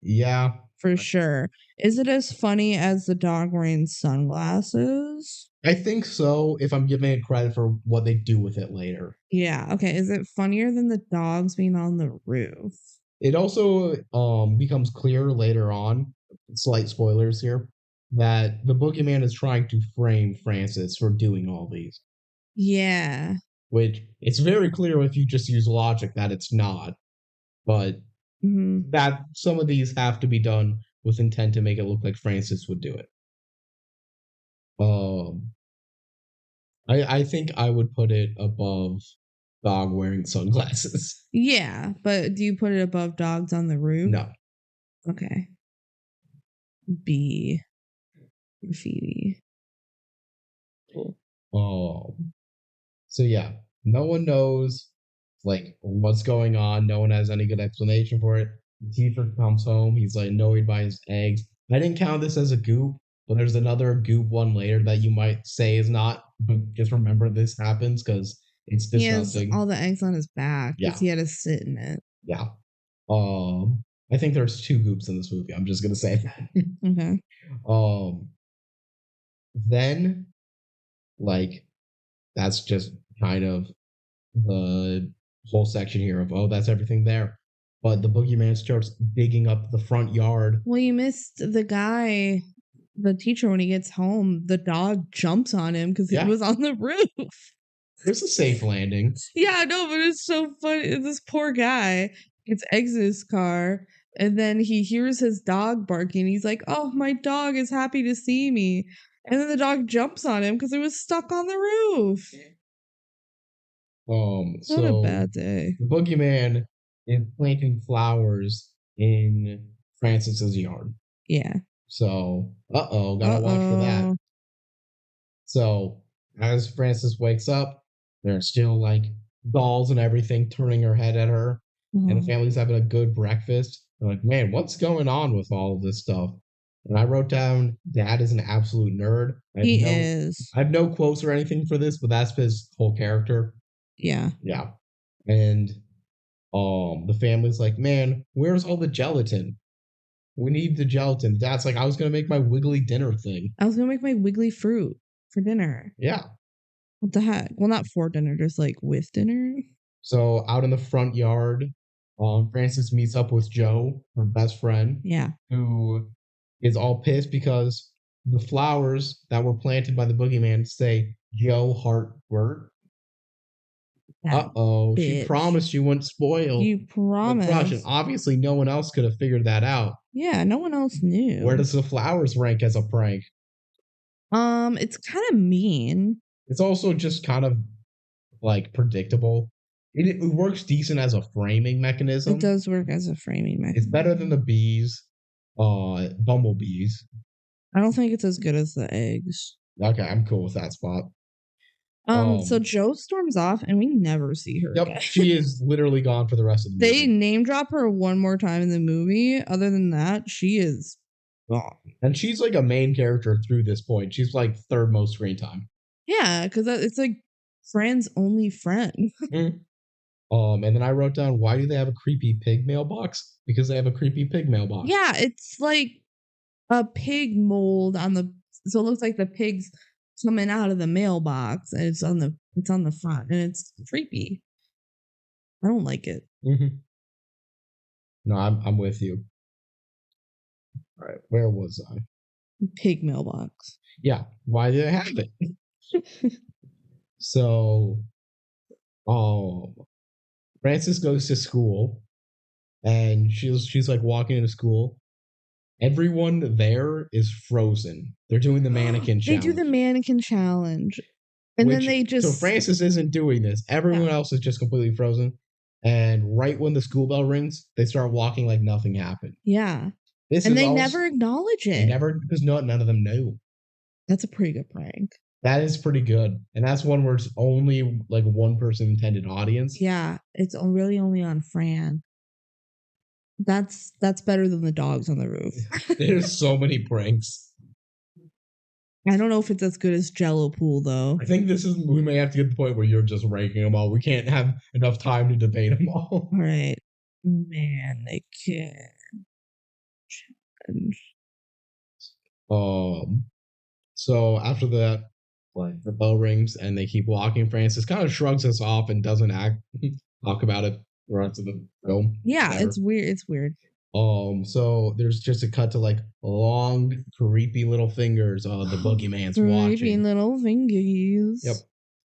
Yeah, For sure. Is it as funny as the dog wearing sunglasses? I think so. If I'm giving it credit for what they do with it later, Yeah. Okay. Is it funnier than the dogs being on the roof? it also becomes clear later on. Slight spoilers here that the boogeyman is trying to frame Francis for doing all these, Yeah. which it's very clear if you just use logic that it's not. But Mhm. that some of these have to be done with intent to make it look like Francis would do it. Um, I think I would put it above dog wearing sunglasses. Yeah. But do you put it above dogs on the roof? No. Okay. B. Graffiti. Cool. So yeah, no one knows like what's going on. No one has any good explanation for it. Tifa comes home. He's like annoyed by his eggs. I didn't count this as a goop, but there's another goop one later that you might say is not, but just remember this happens because it's He has disgusting. all the eggs on his back because Yeah. he had to sit in it. Yeah. I think there's 2 goops in this movie. I'm just gonna say that. Okay. um, then like that's just kind of the whole section here of that's everything there. But the boogeyman starts digging up the front yard. Well, you missed the guy, the teacher, when he gets home. The dog jumps on him because he Yeah. was on the roof. There's a safe landing. Yeah, no, but it's so funny. This poor guy gets exit his car, and then he hears his dog barking. He's like, "Oh, my dog is happy to see me." And then the dog jumps on him because it was stuck on the roof. What a So bad day. the boogeyman is planting flowers in Francis's yard. Yeah. So, gotta watch for that. So, as Francis wakes up, there's still like dolls and everything turning her head at her, and the family's having a good breakfast. They're like, man, what's going on with all of this stuff? And I wrote down, Dad is an absolute nerd. He is. I have no quotes or anything for this, but that's his whole character. Yeah. Yeah. And the family's like, man, where's all the gelatin? We need the gelatin. Dad's like, I was gonna make my wiggly dinner thing. I was gonna make my wiggly fruit for dinner. Yeah. What the heck? Well, not for dinner, just like with dinner. So out in the front yard, Francis meets up with Joe, her best friend. Yeah. Who is all pissed because the flowers that were planted by the boogeyman say Joe Hart Bert. She promised you wouldn't spoil. You promised. The crush, and obviously no one else could have figured that out. Yeah, no one else knew. Where does the flowers rank as a prank? It's kind of mean. It's also just kind of like predictable. It works decent as a framing mechanism. It does work as a framing mechanism. It's better than the bees, bumblebees. I don't think it's as good as the eggs. Okay, I'm cool with that spot. So Joe storms off and we never see her again. She is literally gone for the rest of the movie. They name drop her one more time in the movie. Other than that, she is gone. And she's like a main character through this point. She's like third most screen time. Yeah, because it's like Fran's only friend. And then I wrote down, why do they have a creepy pig mailbox? Because they have a creepy pig mailbox. Yeah, it's like a pig mold on the, so it looks like the pig's coming out of the mailbox, and it's on the front, and it's creepy. I don't like it. Mm-hmm. No, I'm with you. All right, where was I? Pig mailbox. Yeah, why did it have it? So, Frances goes to school, and she's like walking into school. Everyone there is frozen. They're doing the mannequin challenge. They do the mannequin challenge. And then they just... So Francis isn't doing this. Everyone else is just completely frozen. And right when the school bell rings, they start walking like nothing happened. Yeah. They never acknowledge it. Because none of them knew. That's a pretty good prank. That is pretty good. And that's one where it's only like one person intended audience. Yeah. It's really only on Fran. That's better than the dogs on the roof. There's so many pranks. I don't know if it's as good as Jello Pool though. I think we may have to get to the point where you're just ranking them all. We can't have enough time to debate them all. All right. Mannequin challenge. So after that, like the bell rings and they keep walking, Francis kind of shrugs us off and doesn't talk about it the rest of the film. Yeah, whatever. It's weird. So there's just a cut to like long, creepy little fingers. The boogeyman's watching. Creepy little fingers. Yep.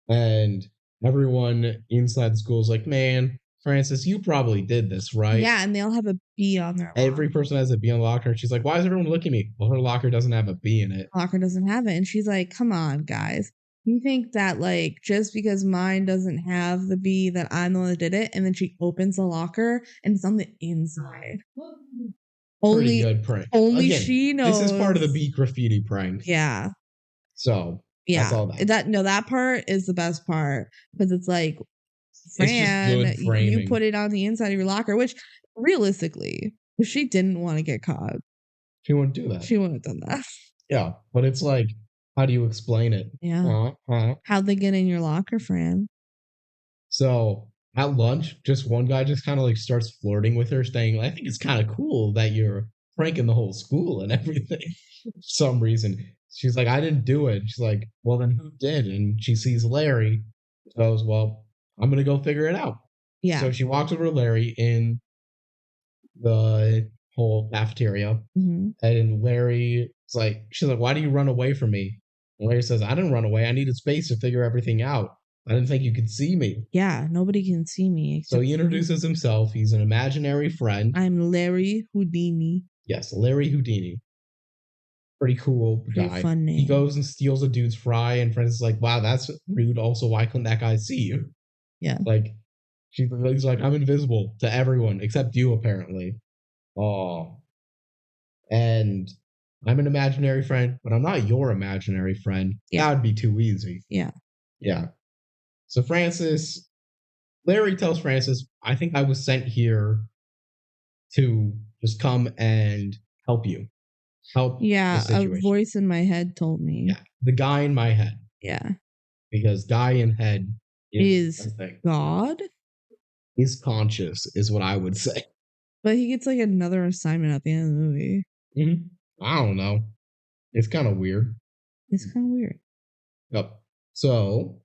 And everyone inside the school is like, man, Francis, you probably did this, right? Yeah, and they all have a B on their locker. Every person has a B on the locker. And she's like, why is everyone looking at me? Well, her locker doesn't have a B in it. Locker doesn't have it. And she's like, come on, guys. You think that, like, just because mine doesn't have the B that I'm the one that did it, and then she opens the locker and it's on the inside. Pretty good prank. Only again, she knows. This is part of the B graffiti prank. Yeah. So that's all that part is the best part because it's like, Fran, you put it on the inside of your locker, which realistically, if she didn't want to get caught, she wouldn't do that. She wouldn't have done that. Yeah, but it's like, how do you explain it? Yeah. How'd they get in your locker, Fran? So at lunch, just one guy just kind of like starts flirting with her, saying, I think it's kind of cool that you're pranking the whole school and everything. For some reason. She's like, I didn't do it. She's like, well, then who did? And she sees Larry. So I was, well, I'm going to go figure it out. Yeah. So she walks over to Larry in the whole cafeteria. And Larry is like, she's like, why do you run away from me? And Larry says, I didn't run away. I needed space to figure everything out. I didn't think you could see me. Yeah, nobody can see me. So he introduces himself. He's an imaginary friend. I'm Larry Houdini. Yes, Larry Houdini. Pretty cool guy. Pretty fun name. He goes and steals a dude's fry, and Francis is like, wow, that's rude. Also, why couldn't that guy see you? Yeah. Like, he's like, I'm invisible to everyone except you, apparently. Oh. And I'm an imaginary friend, but I'm not your imaginary friend. Yeah. That would be too easy. Yeah. Yeah. So Larry tells Francis, I think I was sent here to just come and help you. Help. Yeah, a voice in my head told me. Yeah, the guy in my head. Yeah. Because guy in head is God? He's conscious, is what I would say. But he gets like another assignment at the end of the movie. I don't know. It's kind of weird. Yep. So,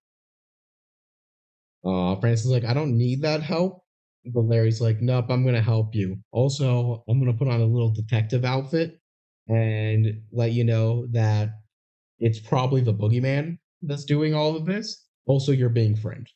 Francis is like, I don't need that help. But Larry's like, nope, I'm going to help you. Also, I'm going to put on a little detective outfit and let you know that it's probably the boogeyman that's doing all of this. Also, you're being framed.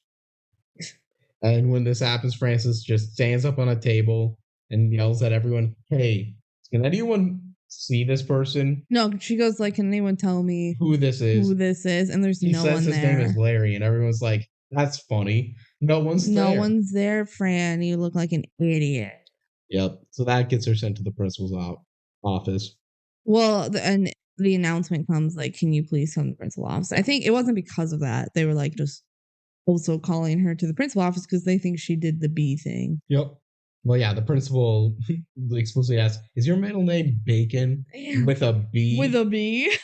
And when this happens, Francis just stands up on a table and yells at everyone, hey, can anyone see this person? No, she goes like, can anyone tell me who this is? And there's no one there. He says his name is Larry, and everyone's like, that's funny. No one's there, Fran. You look like an idiot. Yep. So that gets her sent to the principal's office. Well, and the announcement comes like, can you please come to the principal office? I think it wasn't because of that. They were like just also calling her to the principal office because they think she did the B thing. Yep. Well, yeah, the principal explicitly asks, is your middle name Bacon with a B? With a B.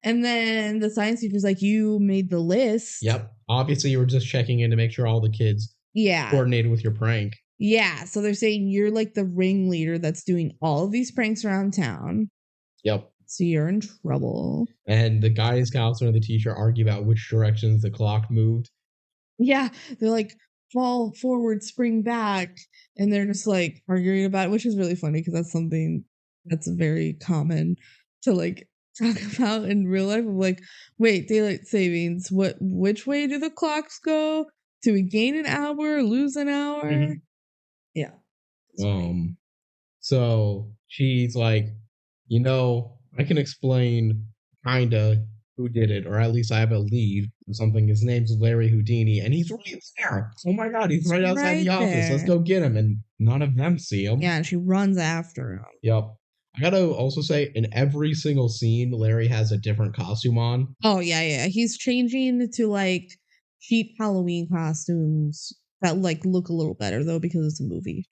And then the science teacher's like, you made the list. Yep. Obviously, you were just checking in to make sure all the kids coordinated with your prank. Yeah. So they're saying you're like the ringleader that's doing all of these pranks around town. Yep. So you're in trouble. And the guidance counselor and the teacher argue about which directions the clock moved. Yeah. They're like, fall forward, spring back. And they're just like arguing about it, which is really funny because that's something that's very common to like talk about in real life. Of like, wait, daylight savings, which way do the clocks go? Do we gain an hour, lose an hour? Yeah. So she's like, I can explain kinda who did it, or at least I have a lead or something. His name's Larry Houdini, and he's right there. Oh my god, he's right outside the office. Let's go get him. And none of them see him. Yeah, and she runs after him. Yep. I gotta also say, in every single scene, Larry has a different costume on. Oh, yeah. He's changing to like cheap Halloween costumes that like look a little better though because it's a movie.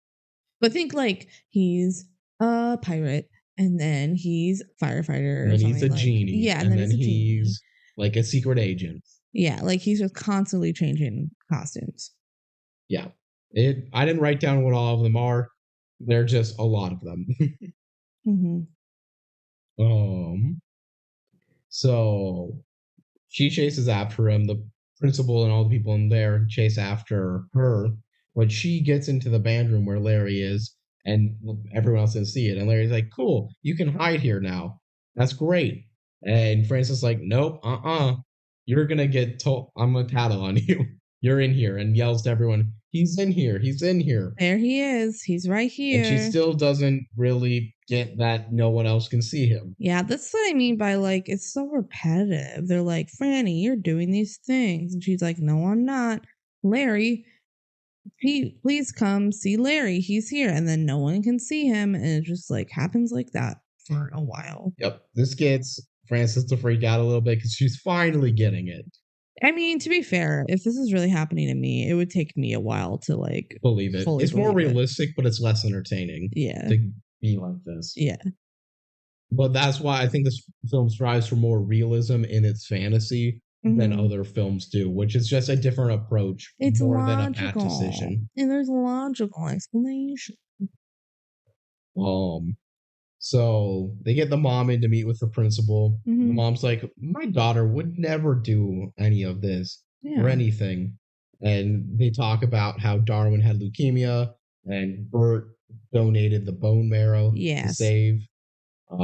But think like he's a pirate. And then he's a firefighter. And he's a genie. Yeah, and then he's like a secret agent. Yeah, like he's just constantly changing costumes. Yeah. I didn't write down what all of them are. They're just a lot of them. So she chases after him. The principal and all the people in there chase after her. When she gets into the band room where Larry is, and everyone else didn't see it. And Larry's like, cool, you can hide here now. That's great. And Francis is like, nope, you're going to get told, I'm going to tattle on you. You're in here. And yells to everyone, he's in here. He's in here. There he is. He's right here. And she still doesn't really get that no one else can see him. Yeah, that's what I mean by like, it's so repetitive. They're like, Franny, you're doing these things. And she's like, no, I'm not. Larry, please come see Larry. He's here. And then no one can see him. And it just like happens like that for a while. Yep. This gets Francis to freak out a little bit because she's finally getting it. I mean, to be fair, if this is really happening to me, it would take me a while to like believe it. It's more realistic, but it's less entertaining. Yeah. To be like this. Yeah. But that's why I think this film strives for more realism in its fantasy than Mhm. other films do, which is just a different approach It's more than a bad logical, decision. and there's a logical explanation. Um, so they get the mom in to meet with the principal. And the Mhm. mom's like, my daughter would never do any of this or Yeah. anything. And they talk about how Darwin had leukemia and Bert donated the bone marrow to Yes. save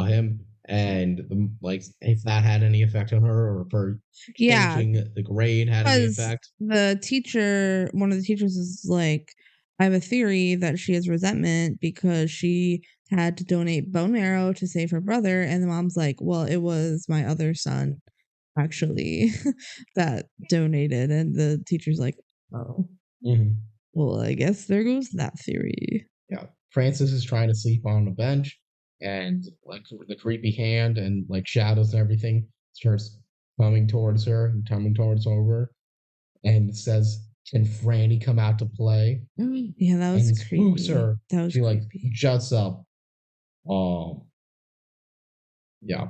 him. And like, if that had any effect on her or if her Yeah, changing the grade had any because effect. one of the teachers is like, I have a theory that she has resentment because she had to donate bone marrow to save her brother. And the mom's like, well, it was my other son actually that donated. And the teacher's like, oh, Mhm. well, I guess there goes that theory. Yeah. Francis is trying to sleep on a bench, and like the creepy hand and like shadows and everything starts coming towards her and coming towards over, and says, "Can Franny come out to play?" Yeah, that was And spooks creepy. her. That was She like creepy. juts up. Um, yeah,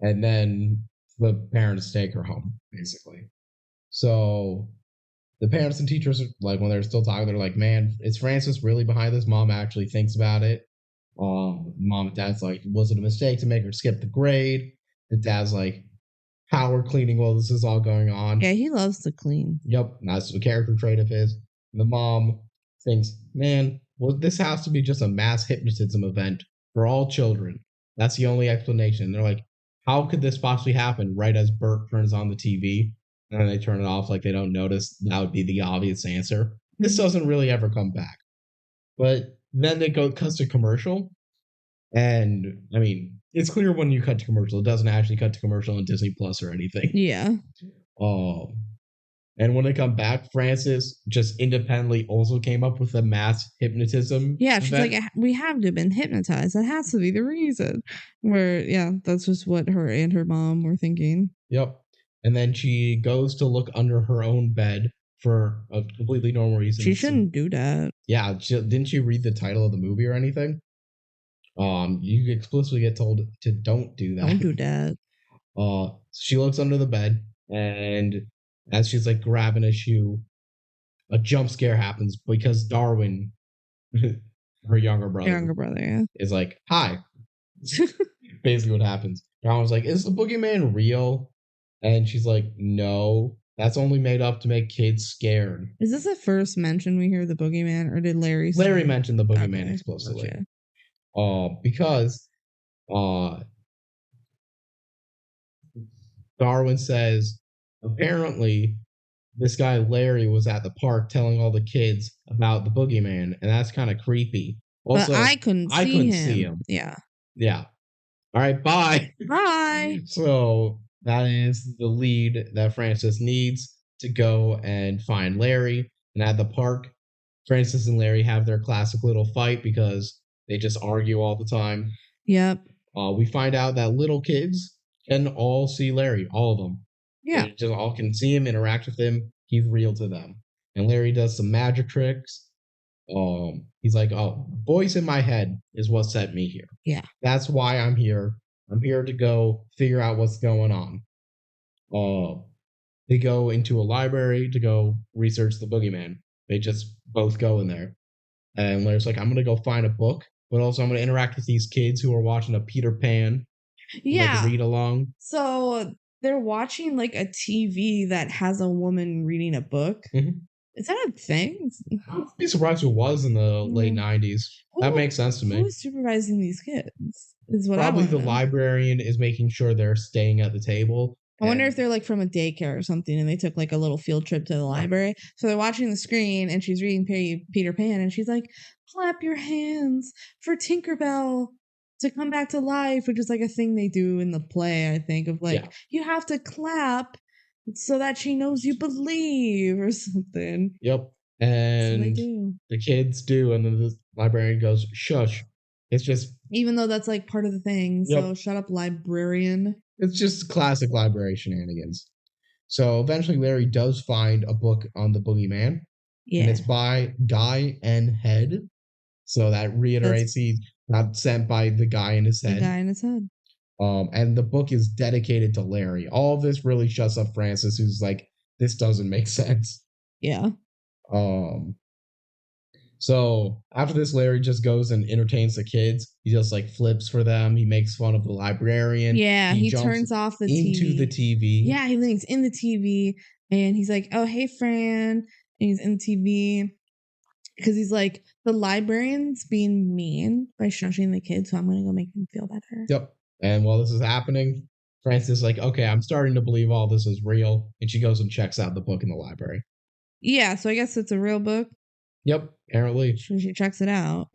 and then the parents take her home basically. So the parents and teachers are like, when they're still talking, they're like, "Man, is Francis really behind this?" Mom actually thinks about it. Mom and dad's like, was it a mistake to make her skip the grade? The dad's like, power cleaning while this is all going on. Yeah, he loves to clean. Yep, that's a character trait of his. And the mom thinks, man, well, this has to be just a mass hypnotism event for all children. That's the only explanation. They're like, how could this possibly happen right as Bert turns on the TV? And then they turn it off like they don't notice. That would be the obvious answer. This doesn't really ever come back. But then it cuts to commercial. And I mean, it's clear when you cut to commercial, it doesn't actually cut to commercial on Disney Plus or anything. Yeah. Um, and when they come back, Francis just independently also came up with a mass hypnotism Yeah, she's like, event. We have to have been hypnotized. That has to be the reason." Where, yeah, that's just what her and her mom were thinking. Yep. And then she goes to look under her own bed for a completely normal reason. She shouldn't do that. Yeah, didn't she read the title of the movie or anything? You explicitly get told to don't do that. Don't do that. She looks under the bed, and as she's like grabbing a shoe, a jump scare happens because Darwin, her younger brother, Younger brother, yeah. is like, "Hi." Basically, what happens? Darwin's like, "Is the boogeyman real?" And she's like, "No, that's only made up to make kids scared." Is this the first mention we hear of the boogeyman, or did Larry Larry say? mentioned the boogeyman Okay, explicitly, gotcha. because uh, Darwin says apparently this guy Larry was at the park telling all the kids about the boogeyman, and that's kind of creepy. But I Also, couldn't I see couldn't see him. him. Yeah. Yeah. All right, bye. Bye. So that is the lead that Francis needs to go and find Larry. And at the park, Francis and Larry have their classic little fight because they just argue all the time. Yep. We find out that little kids can all see Larry, all of them. Yeah. They just all can see him, interact with him. He's real to them. And Larry does some magic tricks. He's like, "Oh, voice in my head is what sent me here. Yeah. That's why I'm here. I'm here to go figure out what's going on." They go into a library to go research the boogeyman. They just both go in there, and Larry's like, "I'm gonna go find a book, but also I'm gonna interact with these kids who are watching a Peter Pan, like Yeah. read along." So they're watching like a TV that has a woman reading a book. Mhm. Is that a thing? I'd be surprised if it was in the late Mm. '90s. That makes sense to me. Who is supervising these kids? Is what Probably I the want to know. librarian is making sure they're staying at the table. I wonder if they're like from a daycare or something and they took like a little field trip to the library. So they're watching the screen and she's reading Peter Pan and she's like, clap your hands for Tinkerbell to come back to life, which is like a thing they do in the play, I think, of like, Yeah. you have to clap so that she knows you believe or something. Yep. So they And do. the kids do, and then the librarian goes, "Shush." It's just Even though that's like part of the thing. So Yep. shut up, librarian. It's just classic library shenanigans. So eventually Larry does find a book on the boogeyman, and Yeah. it's by Guy N. Head. So that reiterates he's not sent by the guy in his The head. guy in his head. And the book is dedicated to Larry. All of this really shuts up Francis, who's like, this doesn't make sense. Yeah. Um, so after this, Larry just goes and entertains the kids. He just like flips for them. He makes fun of the librarian. Yeah, He he jumps turns off the into TV. the TV. Yeah, he leans in the TV and he's like, "Oh, hey, Fran." And he's in the TV because he's like, the librarian's being mean by shushing the kids, so I'm going to go make them feel better. Yep. And while this is happening, Frances is like, okay, I'm starting to believe all this is real. And she goes and checks out the book in the library. Yeah, so I guess it's a real book. Yep, apparently. So she checks it out.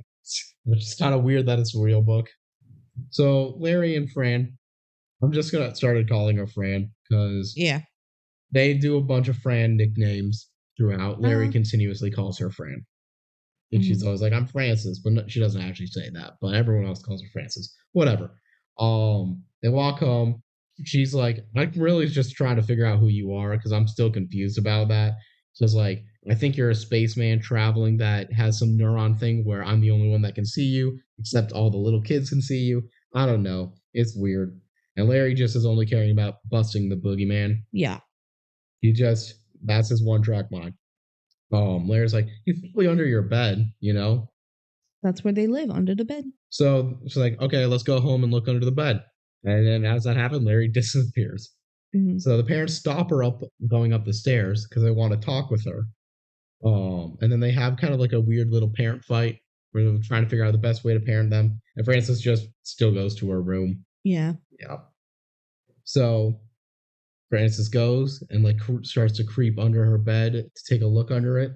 Which is kind of weird that it's a real book. So Larry and Fran, I'm just going to start calling her Fran because Yeah. they do a bunch of Fran nicknames throughout. Larry Uh-huh. continuously calls her Fran. And she's always like, I'm Francis, but she doesn't actually say that. But everyone else calls her Francis. Whatever. They walk home. She's like, I'm really just trying to figure out who you are because I'm still confused about that. So it's like, I think you're a spaceman traveling that has some neuron thing where I'm the only one that can see you, except all the little kids can see you. I don't know. It's weird. And Larry just is only caring about busting the boogeyman. Yeah. That's his one track mind. Larry's like, he's probably under your bed, you know? That's where they live, under the bed. So she's like, okay, let's go home and look under the bed. And then as that happens, Larry disappears. Mm-hmm. So the parents stop her up going up the stairs because they want to talk with her. And then they have kind of like a weird little parent fight where they're trying to figure out the best way to parent them. And Frances just still goes to her room. Yeah. Yeah. So Frances goes and like starts to creep under her bed to take a look under it.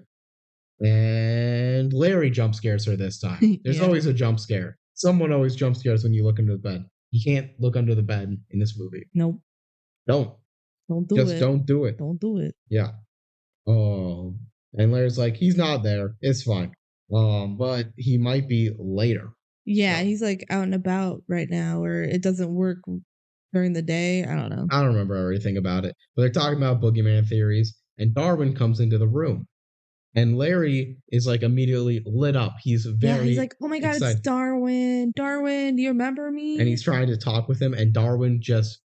And Larry jump scares her this time. There's always a jump scare. Someone always jump scares when you look under the bed. You can't look under the bed in this movie. Nope. Don't. Don't do Just it. don't do it. Don't do it. Yeah. And Larry's like, he's not there. It's fine. But he might be later. Yeah, so he's like out and about right now, or it doesn't work during the day. I don't know. I don't remember everything about it. But they're talking about boogeyman theories, and Darwin comes into the room. And Larry is like immediately lit up. He's he's like, oh my God, excited. It's Darwin. Darwin, do you remember me? And he's trying to talk with him, and Darwin just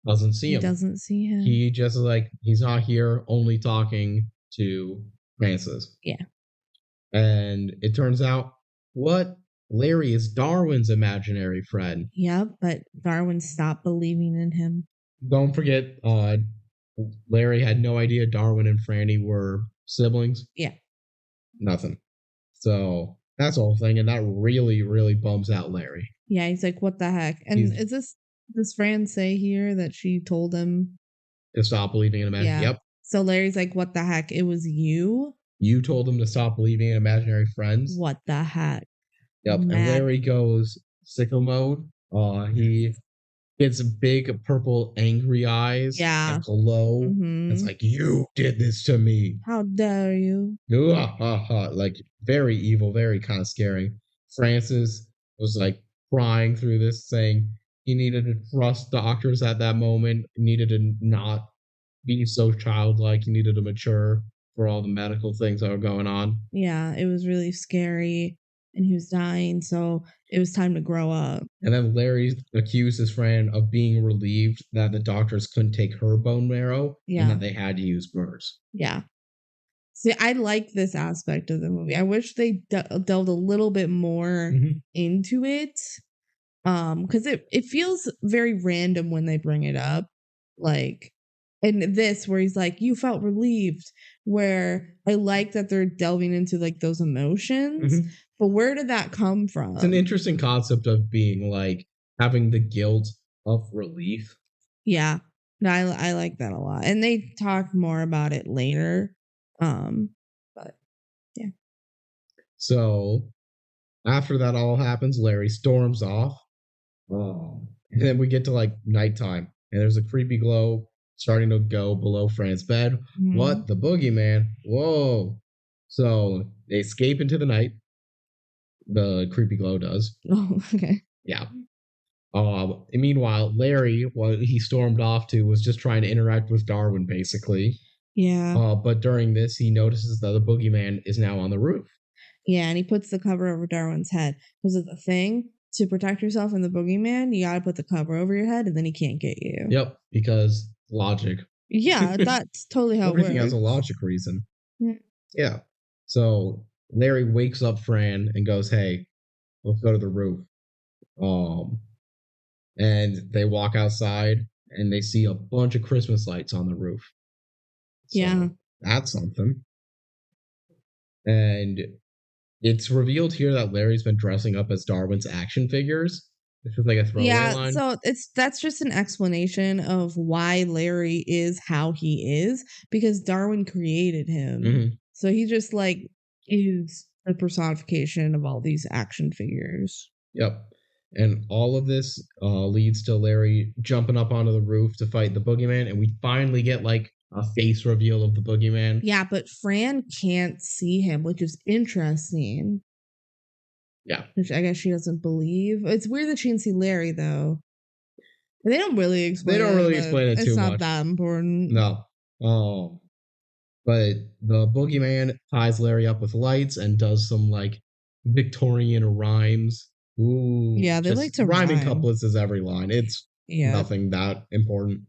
doesn't see him. He doesn't see him. He just is like, he's not here, only talking to Francis. Yeah. And it turns out, Larry is Darwin's imaginary friend. Yeah, but Darwin stopped believing in him. Don't forget, Larry had no idea Darwin and Franny were siblings. Yeah. Nothing. So that's the whole thing, and that really, really bums out Larry. Yeah, he's like, what the heck? And is does Fran say here that she told him to stop believing in imaginary? Yeah. Yep. So Larry's like, what the heck? It was you? You told him to stop believing in imaginary friends? What the heck? Yep. And Larry goes sicko mode. He gets big purple angry eyes. Yeah. That glow. Mm-hmm. It's like, you did this to me. How dare you? Like very evil, very kind of scary. Francis was like crying through this, saying he needed to trust doctors at that moment. He needed to not be so childlike. He needed to mature for all the medical things that were going on. Yeah, it was really scary. And he was dying, so it was time to grow up. And then Larry accused his friend of being relieved that the doctors couldn't take her bone marrow and that they had to use Burr's. Yeah. See, I like this aspect of the movie. I wish they delved a little bit more into it. Because it feels very random when they bring it up. Like, and this where he's like, you felt relieved, where I like that they're delving into like those emotions. But where did that come from? It's an interesting concept of being like having the guilt of relief. Yeah. No, I like that a lot. And they talk more about it later. But yeah. So after that all happens, Larry storms off. And then we get to like nighttime, and there's a creepy glow starting to go below Fran's bed. What? The boogeyman? Whoa. So they escape into the night. The creepy glow does. Oh, okay. Yeah. Meanwhile, Larry, what he stormed off to, was just trying to interact with Darwin, basically. Yeah. But during this, he notices that the boogeyman is now on the roof. Yeah, and he puts the cover over Darwin's head. Was it the thing? to protect yourself from the boogeyman, you gotta put the cover over your head and then he can't get you. Yep, because logic. Yeah, that's totally how it Everything has a works. logic reason. Yeah. Yeah. So Larry wakes up Fran and goes, "Hey, let's go to the roof." Um, and they walk outside and they see a bunch of Christmas lights on the roof. Yeah. So that's something. And it's revealed here that Larry's been dressing up as Darwin's action figures. This is like a throwaway Yeah, line. so that's just an explanation of why Larry is how he is because Darwin created him. Mhm. So he just like is a personification of all these action figures. Yep. And all of this leads to Larry jumping up onto the roof to fight the boogeyman. And we finally get like a face reveal of the boogeyman. Yeah, but Fran can't see him, which is interesting. Yeah. Which I guess she doesn't believe. It's weird that she can see Larry though. They don't really explain. They don't really but explain it it's too not much. that important. No. But the boogeyman ties Larry up with lights and does some like Victorian rhymes. Ooh. Yeah, they like to rhyming rhyme. couplets is every line. It's nothing that important.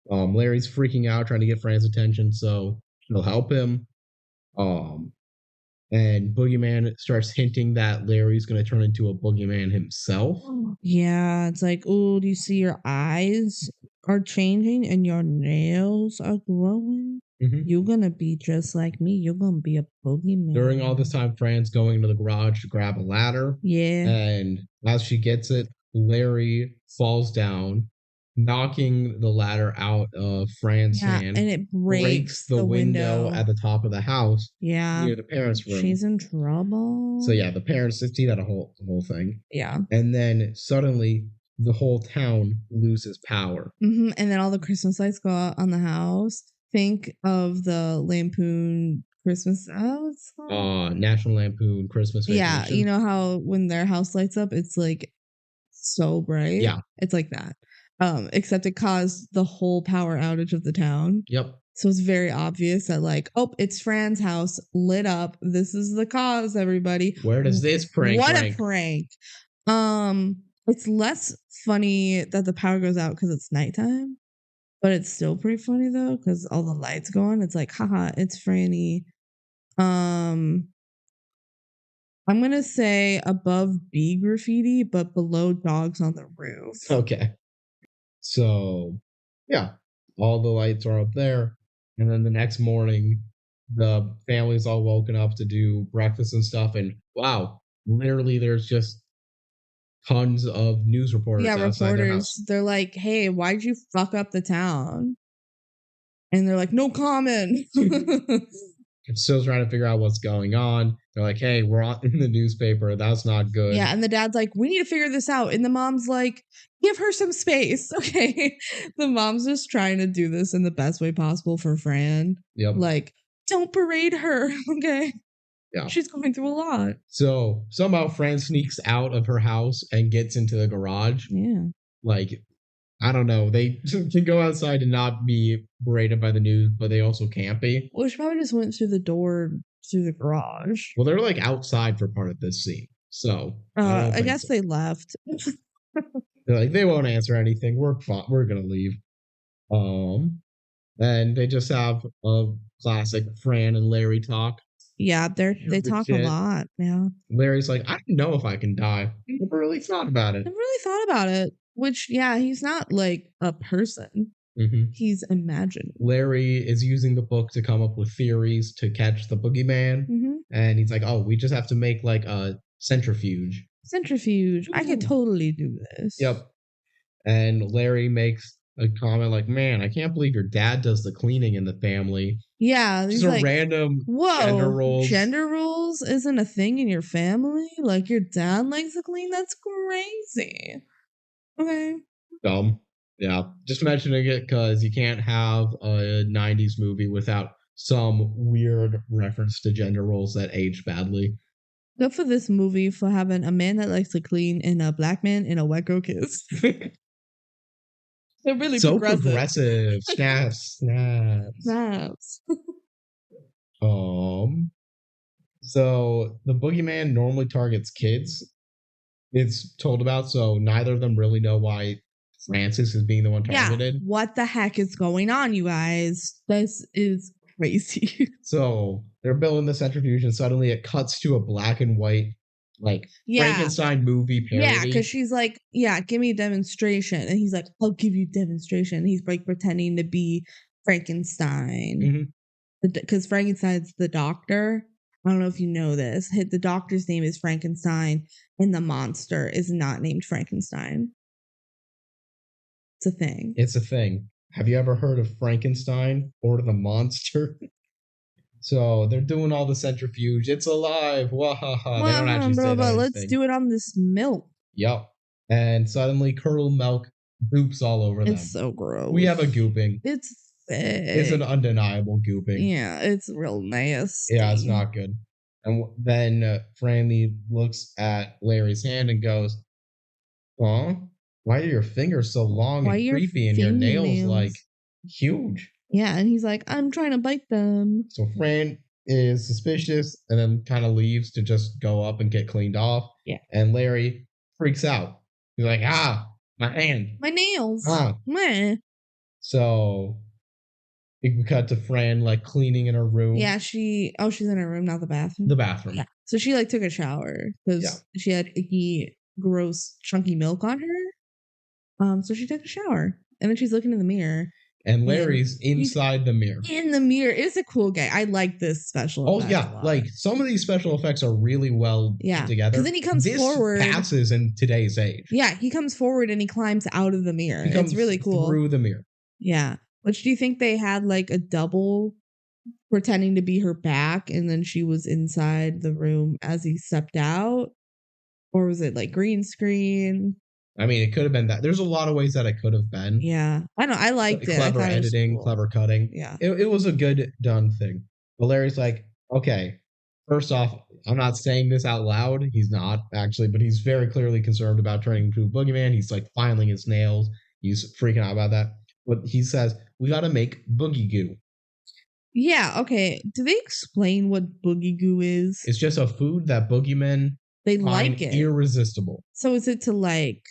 Larry's freaking out trying to get Fran's attention, so he'll help him. And Boogeyman starts hinting that Larry's going to turn into a boogeyman himself. Yeah, it's like, oh, do you see your eyes are changing and your nails are growing? Mm-hmm. You're going to be just like me. You're going to be a boogeyman. During all this time, Fran's going to the garage to grab a ladder. Yeah. And as she gets it, Larry falls down, knocking the ladder out of Fran's hand. And it breaks the window at the top of the house. Yeah. Near the parents' room. She's in trouble. So yeah, the parents see that whole thing. Yeah. And then suddenly the whole town loses power. Mm-hmm. And then all the Christmas lights go out on the house. Think of the Lampoon Christmas. National Lampoon Christmas Vacation. Yeah, you know how when their house lights up, it's like so bright. Yeah, it's like that. Except it caused the whole power outage of the town. Yep. So it's very obvious that like, oh, it's Fran's house lit up. This is the cause, everybody. Where does this prank? What a prank! It's less funny that the power goes out because it's nighttime, but it's still pretty funny though because all the lights go on. It's like, haha, it's Franny. I'm gonna say above B graffiti, but below dogs on the roof. Okay. So, yeah, all the lights are up there. And then the next morning, the family's all woken up to do breakfast and stuff. And wow, literally, there's just tons of news reporters outside their house. They're like, hey, why'd you fuck up the town? And they're like, no comment. Still trying to figure out what's going on. They're like, hey, we're in the newspaper. That's not good. Yeah, and the dad's like, we need to figure this out. And the mom's like, give her some space. Okay. The mom's just trying to do this in the best way possible for Fran. Yep. Like, don't berate her. Okay. Yeah. She's going through a lot. So somehow Fran sneaks out of her house and gets into the garage. Yeah. Like, I don't know. They can go outside and not be berated by the news, but they also can't be. Well, she probably just went through the door through the garage. Well, they're like outside for part of this scene. So I guess they left. They're like, they won't answer anything. We're fine. We're gonna leave. And they just have a classic Fran and Larry talk. Yeah, they talk a lot. Yeah. Larry's like, I don't know if I can die. I never really thought about it. Which, yeah, he's not like a person. Mm-hmm. He's imagined. Larry is using the book to come up with theories to catch the boogeyman. Mm-hmm. And he's like, oh, we just have to make like a centrifuge. I could totally do this. Yep. And Larry makes a comment like, man, I can't believe your dad does the cleaning in the family. Yeah. Just a like, random gender roles. Gender roles isn't a thing in your family? Like your dad likes to clean? That's crazy. Okay. Dumb. Yeah. Just mentioning it because you can't have a 90s movie without some weird reference to gender roles that age badly. Good for this movie for having a man that likes to clean and a black man in a wet girl kiss. They're really so progressive. Snaps. So the boogeyman normally targets kids. it's told about, so neither of them really know why Francis is being the one targeted. Yeah, what the heck is going on, you guys? This is crazy. So they're building the centrifuge, and suddenly it cuts to a black and white, like Yeah. Frankenstein movie Yeah, parody. because she's like, yeah, give me a demonstration. And he's like, I'll give you a demonstration. He's like pretending to be Frankenstein. Because Frankenstein's the doctor. I don't know if you know this. The doctor's name is Frankenstein, and the monster is not named Frankenstein. It's a thing. It's a thing. Have you ever heard of Frankenstein or the monster? So they're doing all the centrifuge. It's alive. Wahaha. They don't actually say that. But let's do it on this milk. Yep. And suddenly curdled milk goops all over them. It's so gross. We have a gooping. It's thick. It's an undeniable gooping. Yeah, it's real nasty. Yeah, it's not good. And then Franny looks at Larry's hand and goes, "Huh? Why are your fingers so long and creepy and your nails like huge?" Yeah, and he's like, I'm trying to bite them. So Fran is suspicious and then kind of leaves to just go up and get cleaned off. Yeah. And Larry freaks out. He's like, my hand. My nails. Meh. So we cut to Fran like cleaning in her room. Yeah, she's in her room, not the bathroom. The bathroom. Yeah. So she like took a shower because she had icky, gross, chunky milk on her. So she took a shower. And then she's looking in the mirror. And Larry's inside the mirror. In the mirror. It's a cool guy. I like this special effect. Oh, yeah. Like, some of these special effects are really well put together. Because then he comes forward. This passes in today's age. Yeah, he comes forward and he climbs out of the mirror. It's really cool. Through the mirror. Yeah. Which do you think they had like a double pretending to be her back and then she was inside the room as he stepped out? Or was it like green screen? I mean, it could have been that. There's a lot of ways that it could have been. Yeah. I know. I liked it. Clever editing, cool. Clever cutting. Yeah. It was a good done thing. But Larry's like, okay, first off, I'm not saying this out loud. He's not, actually, but he's very clearly concerned about turning into a boogeyman. He's like filing his nails. He's freaking out about that. But he says, we got to make boogie goo. Yeah. Okay. Do they explain what boogie goo is? It's just a food that boogeymen find like it. Irresistible. So is it to like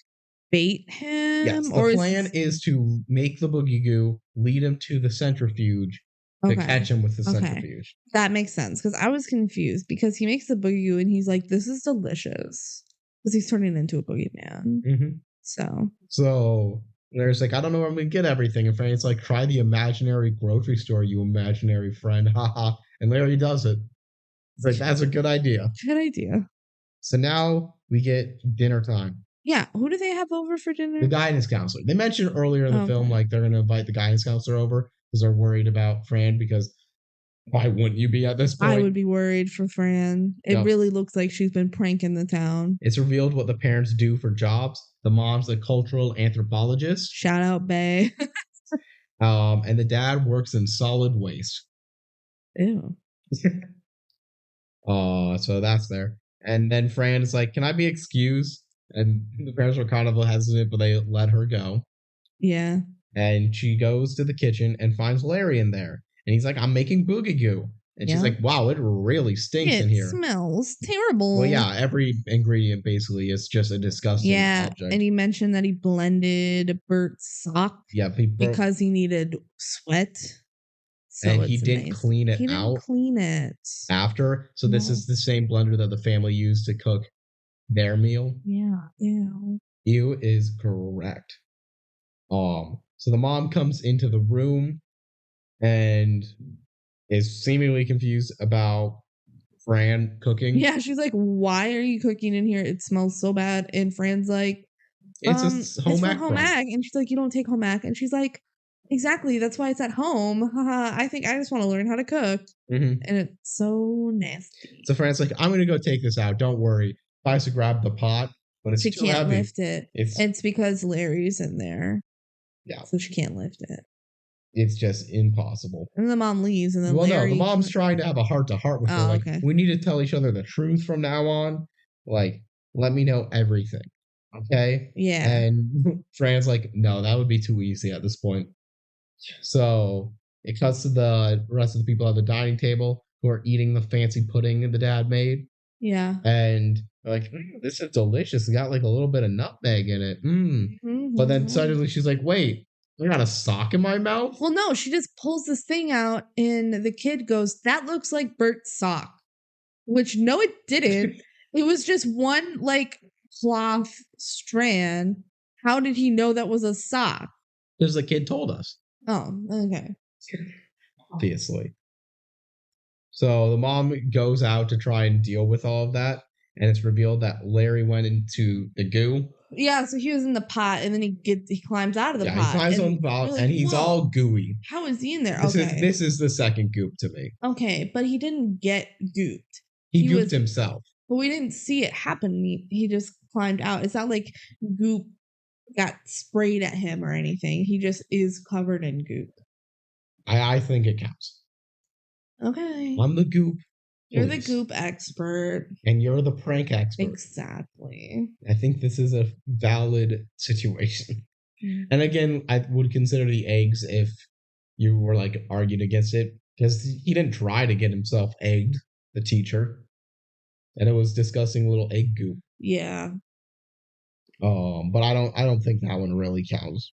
bait him? Yes, the plan is to make the boogie goo, lead him to the centrifuge to catch him with the centrifuge. That makes sense because I was confused because he makes the boogie goo and he's like, this is delicious because he's turning into a boogeyman. Mm-hmm. So there's like, I don't know where I'm going to get everything. And Franny's like, try the imaginary grocery store, you imaginary friend. Haha. And Larry does it. It's like, that's a good idea. Good idea. So now we get dinner time. Yeah, who do they have over for dinner? The guidance counselor. They mentioned earlier in the film, like, they're going to invite the guidance counselor over because they're worried about Fran, because why wouldn't you be at this point? I would be worried for Fran. It really looks like she's been pranking the town. It's revealed what the parents do for jobs. The mom's a cultural anthropologist. Shout out, Bae. And the dad works in solid waste. Ew. So that's there. And then Fran is like, can I be excused? And the parents were kind of hesitant, but they let her go. Yeah. And she goes to the kitchen and finds Larry in there. And he's like, I'm making boogie goo. And she's like, wow, it really stinks in here. It smells terrible. Well, yeah, every ingredient basically is just a disgusting object. And he mentioned that he blended Bert's sock. Yeah, because he needed sweat. So and he didn't clean it out. He didn't clean it after. So this is the same blender that the family used to cook their meal. Yeah. Ew. Ew is correct. So the mom comes into the room and is seemingly confused about Fran cooking. Yeah, she's like, why are you cooking in here? It smells so bad. And Fran's like, it's a home ec. And she's like, you don't take home ec. And she's like, exactly, that's why it's at home. I think I just want to learn how to cook. Mm-hmm. And it's so nasty. So Fran's like, I'm going to go take this out. Don't worry. Tries to grab the pot, but it's too heavy. She can't lift it. It's because Larry's in there. Yeah. So she can't lift it. It's just impossible. And the mom leaves, and then Larry... no, the mom's trying to have a heart-to-heart with her. Like, we need to tell each other the truth from now on. Like, let me know everything. Okay? Yeah. And Fran's like, no, that would be too easy at this point. So it cuts to the rest of the people at the dining table who are eating the fancy pudding the dad made. Yeah. And They're like, this is delicious. It's got like a little bit of nutmeg in it. But then suddenly she's like, wait, I got a sock in my mouth? Well, no, she just pulls this thing out, and the kid goes, "That looks like Bert's sock." Which, no, it didn't. It was just one, like, cloth strand. How did he know that was a sock? Because the kid told us. Oh, okay. Obviously. So the mom goes out to try and deal with all of that, and it's revealed that Larry went into the goo. Yeah, so he was in the pot, and then he climbs out of the pot. He climbs on the pot, and he's all gooey. How is he in there? This is the second goop to me. Okay, but he didn't get gooped. He gooped himself. But we didn't see it happen. He just climbed out. It's not like goop got sprayed at him or anything. He just is covered in goop. I think it counts. Okay. I'm the goop. You're the goop expert. And you're the prank expert. Exactly. I think this is a valid situation. And again, I would consider the eggs if you were like argued against it, because he didn't try to get himself egged, the teacher. And it was disgusting little egg goop. Yeah. But I don't think that one really counts.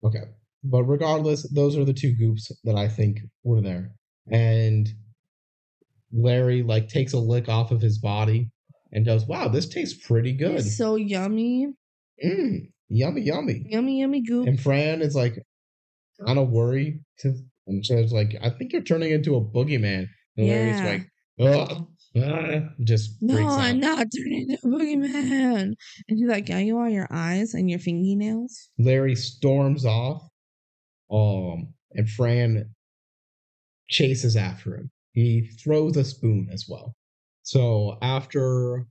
Okay. But regardless, those are the two goops that I think were there. And Larry like takes a lick off of his body and goes, "Wow, this tastes pretty good. It's so yummy. Yummy, yummy. Yummy, yummy goop." And Fran is like kind of worried. And says like, "I think you're turning into a boogeyman." And Larry's like, "Ugh." Just no, I'm not turning into a boogeyman. And he's like, "Yeah, you are your eyes and your fingernails." Larry storms off. And Fran chases after him. He throws a spoon as well. So after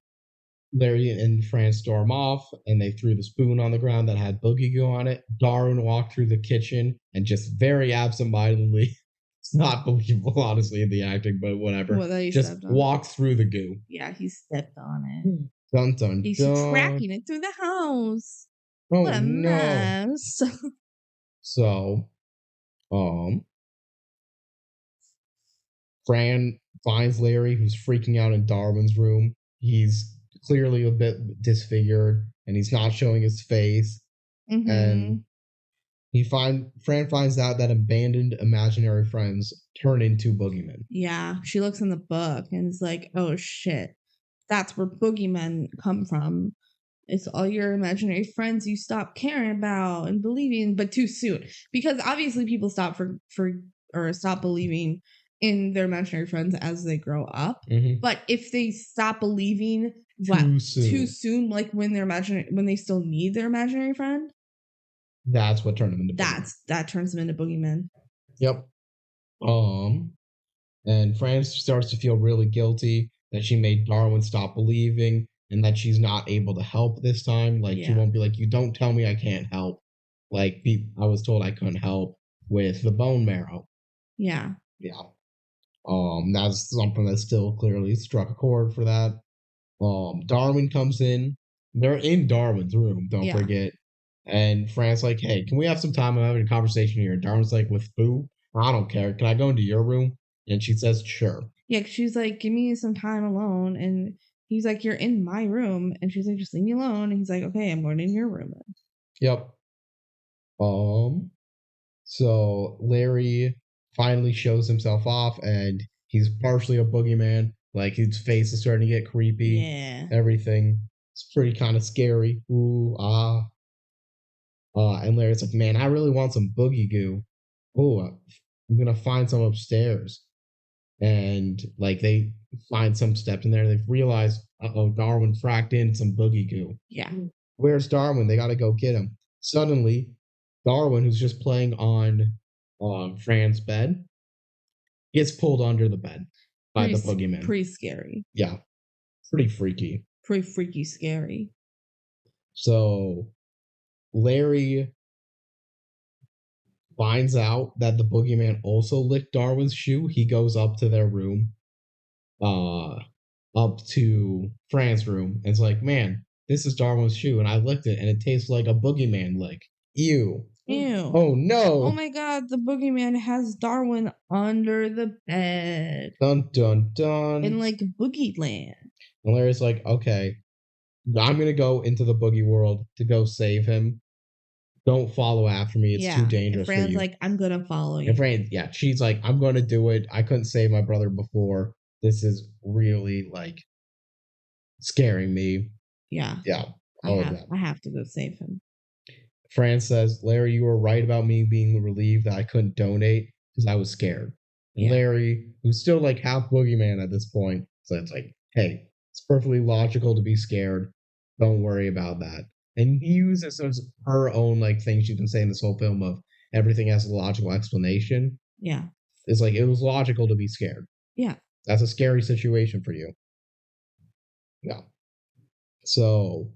Larry and Fran storm off and they threw the spoon on the ground that had boogie goo on it, Darwin walked through the kitchen and just very absentmindedly, it's not believable, honestly, in the acting, but whatever. Just walked through the goo. Yeah, he stepped on it. Dun, dun, He's dun. tracking it through the house. Oh, what a mess. So, Fran finds Larry, who's freaking out in Darwin's room. He's clearly a bit disfigured, and he's not showing his face. And Fran finds out that abandoned imaginary friends turn into boogeymen. Yeah, she looks in the book and is like, "Oh shit, that's where boogeymen come from. It's all your imaginary friends you stop caring about and believing, but too soon." Because obviously people stop stop believing in their imaginary friends as they grow up. But if they stop believing too soon, like when they still need their imaginary friend, that's what turned them into boogeymen. That turns them into boogeymen. Yep. And Fran starts to feel really guilty that she made Darwin stop believing and that she's not able to help this time. Like, she won't be like, "You don't tell me I can't help." Like, I was told I couldn't help with the bone marrow. Yeah. Yeah. That's something that still clearly struck a chord for that. Darwin comes in. They're in Darwin's room, don't forget. And Fran's like, "Hey, can we have some time? I'm having a conversation here." Darwin's like, "With who?" "I don't care. Can I go into your room?" And she says, "Sure." Yeah, she's like, "Give me some time alone." And he's like, "You're in my room." And she's like, "Just leave me alone." And he's like, "Okay, I'm going in your room then." Yep. So Larry finally shows himself off, and he's partially a boogeyman. Like, his face is starting to get creepy. Yeah. Everything. It's pretty kind of scary. Ooh, ah. And Larry's like, "Man, I really want some boogie goo. Oh, I'm gonna find some upstairs." And like, they find some steps in there. They've realized, Darwin fracked in some boogie goo. Yeah. Where's Darwin? They gotta go get him. Suddenly, Darwin, who's just playing on Fran's bed, gets pulled under the bed by the boogeyman. Pretty scary. Yeah, pretty freaky. Pretty freaky scary. So Larry finds out that the boogeyman also licked Darwin's shoe. He goes up to their room, up to Fran's room, and it's like, "Man, this is Darwin's shoe, and I licked it, and it tastes like a boogeyman lick. Ew." Ew. Oh no. Oh my god, the boogeyman has Darwin under the bed. Dun dun dun. In like Boogie Land. And Larry's like, okay, I'm gonna go into the boogie world to go save him. Don't follow after me. It's too dangerous for Fran's you. like, I'm gonna follow you. And Fran, yeah, she's like, I'm gonna do it. I couldn't save my brother before. This is really like scaring me. Yeah. Yeah. I have to go save him. Fran says, Larry, you were right about me being relieved that I couldn't donate because I was scared. And Larry, who's still like half boogeyman at this point, so it's like, hey, it's perfectly logical to be scared. Don't worry about that. And he uses her own like thing she's been saying this whole film of everything has a logical explanation. Yeah. It's like it was logical to be scared. Yeah. That's a scary situation for you. Yeah. So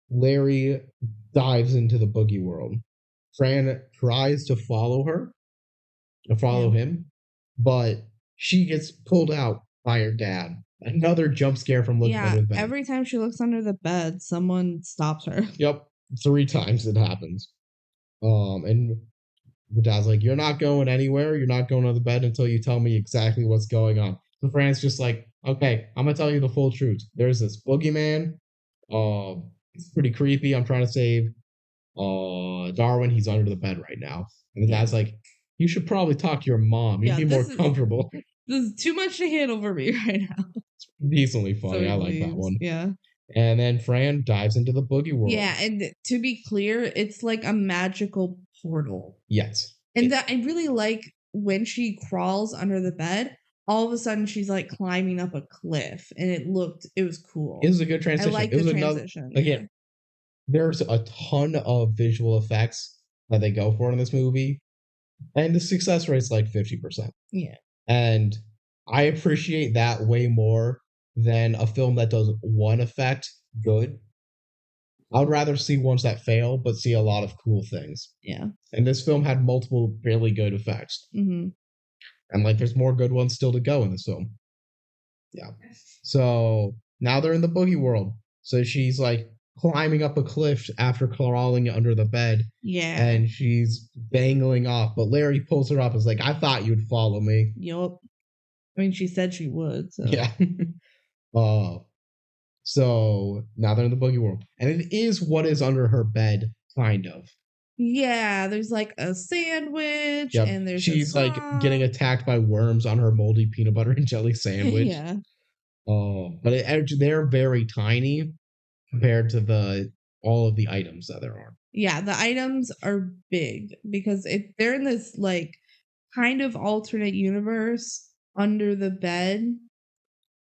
Larry dives into the boogie world. Fran tries to follow him, but she gets pulled out by her dad. Another jump scare from looking under the bed. Every time she looks under the bed, someone stops her. Yep, 3 times it happens. And the dad's like, "You're not going anywhere. You're not going under the bed until you tell me exactly what's going on." So Fran's just like, "Okay, I'm gonna tell you the full truth. There's this boogeyman. It's pretty creepy. I'm trying to save Darwin. He's under the bed right now." And the dad's like, "You should probably talk to your mom. You'd be more comfortable." This is too much to handle for me right now. It's decently funny. I like that one. Yeah. And then Fran dives into the boogie world. Yeah, and to be clear, it's like a magical portal. Yes. And that I really like when she crawls under the bed, all of a sudden she's like climbing up a cliff, and it was cool. It was a good transition. I like the transition. Again, there's a ton of visual effects that they go for in this movie, and the success rate's like 50%. Yeah. And I appreciate that way more than a film that does one effect good. I would rather see ones that fail, but see a lot of cool things. Yeah. And this film had multiple really good effects. Mm-hmm. And like there's more good ones still to go in this film. Yeah. So now they're in the boogie world. So she's like climbing up a cliff after crawling under the bed. Yeah. And she's dangling off. But Larry pulls her up and is like, I thought you'd follow me. Yup. I mean, she said she would. So. Yeah. So now they're in the boogie world. And it is what is under her bed, kind of. Yeah, there's like a sandwich, and there's she's like getting attacked by worms on her moldy peanut butter and jelly sandwich. Yeah. But they're very tiny compared to all of the items that there are. Yeah, the items are big because they're in this like kind of alternate universe under the bed.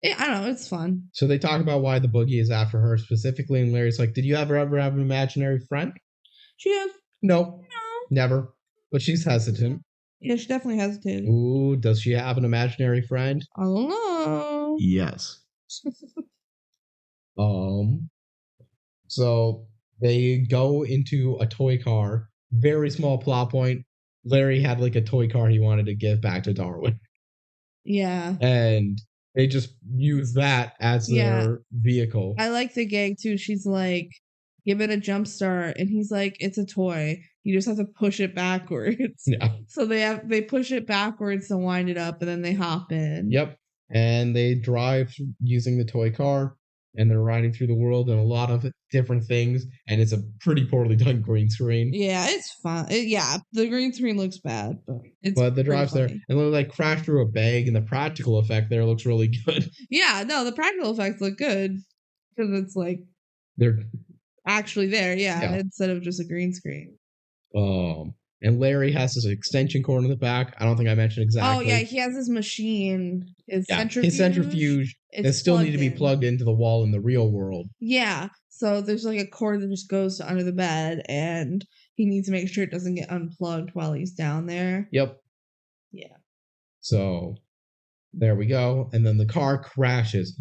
I don't know, it's fun. So they talk about why the boogie is after her specifically, and Larry's like, "Did you ever have an imaginary friend?" She has. No, never. But she's hesitant. Yeah, she definitely hesitated. Ooh, does she have an imaginary friend? I don't know. Yes. So they go into a toy car. Very small plot point. Larry had like a toy car he wanted to give back to Darwin. Yeah. And they just use that as their vehicle. I like the gag too. She's like, give it a jump start, and he's like, it's a toy. You just have to push it backwards. Yeah. So they push it backwards to wind it up, and then they hop in. Yep. And they drive using the toy car, and they're riding through the world and a lot of different things, and it's a pretty poorly done green screen. Yeah, it's fun. The green screen looks bad, but the drive's there, and they like crash through a bag, and the practical effect there looks really good. Yeah, no, the practical effects look good because it's like they're actually there, instead of just a green screen. And Larry has his extension cord in the back. I don't think I mentioned exactly. Oh yeah, he has his machine, his centrifuge that still need to be plugged into the wall in the real world. Yeah, so there's like a cord that just goes to under the bed, and he needs to make sure it doesn't get unplugged while he's down there. Yep. Yeah. So there we go, and then the car crashes.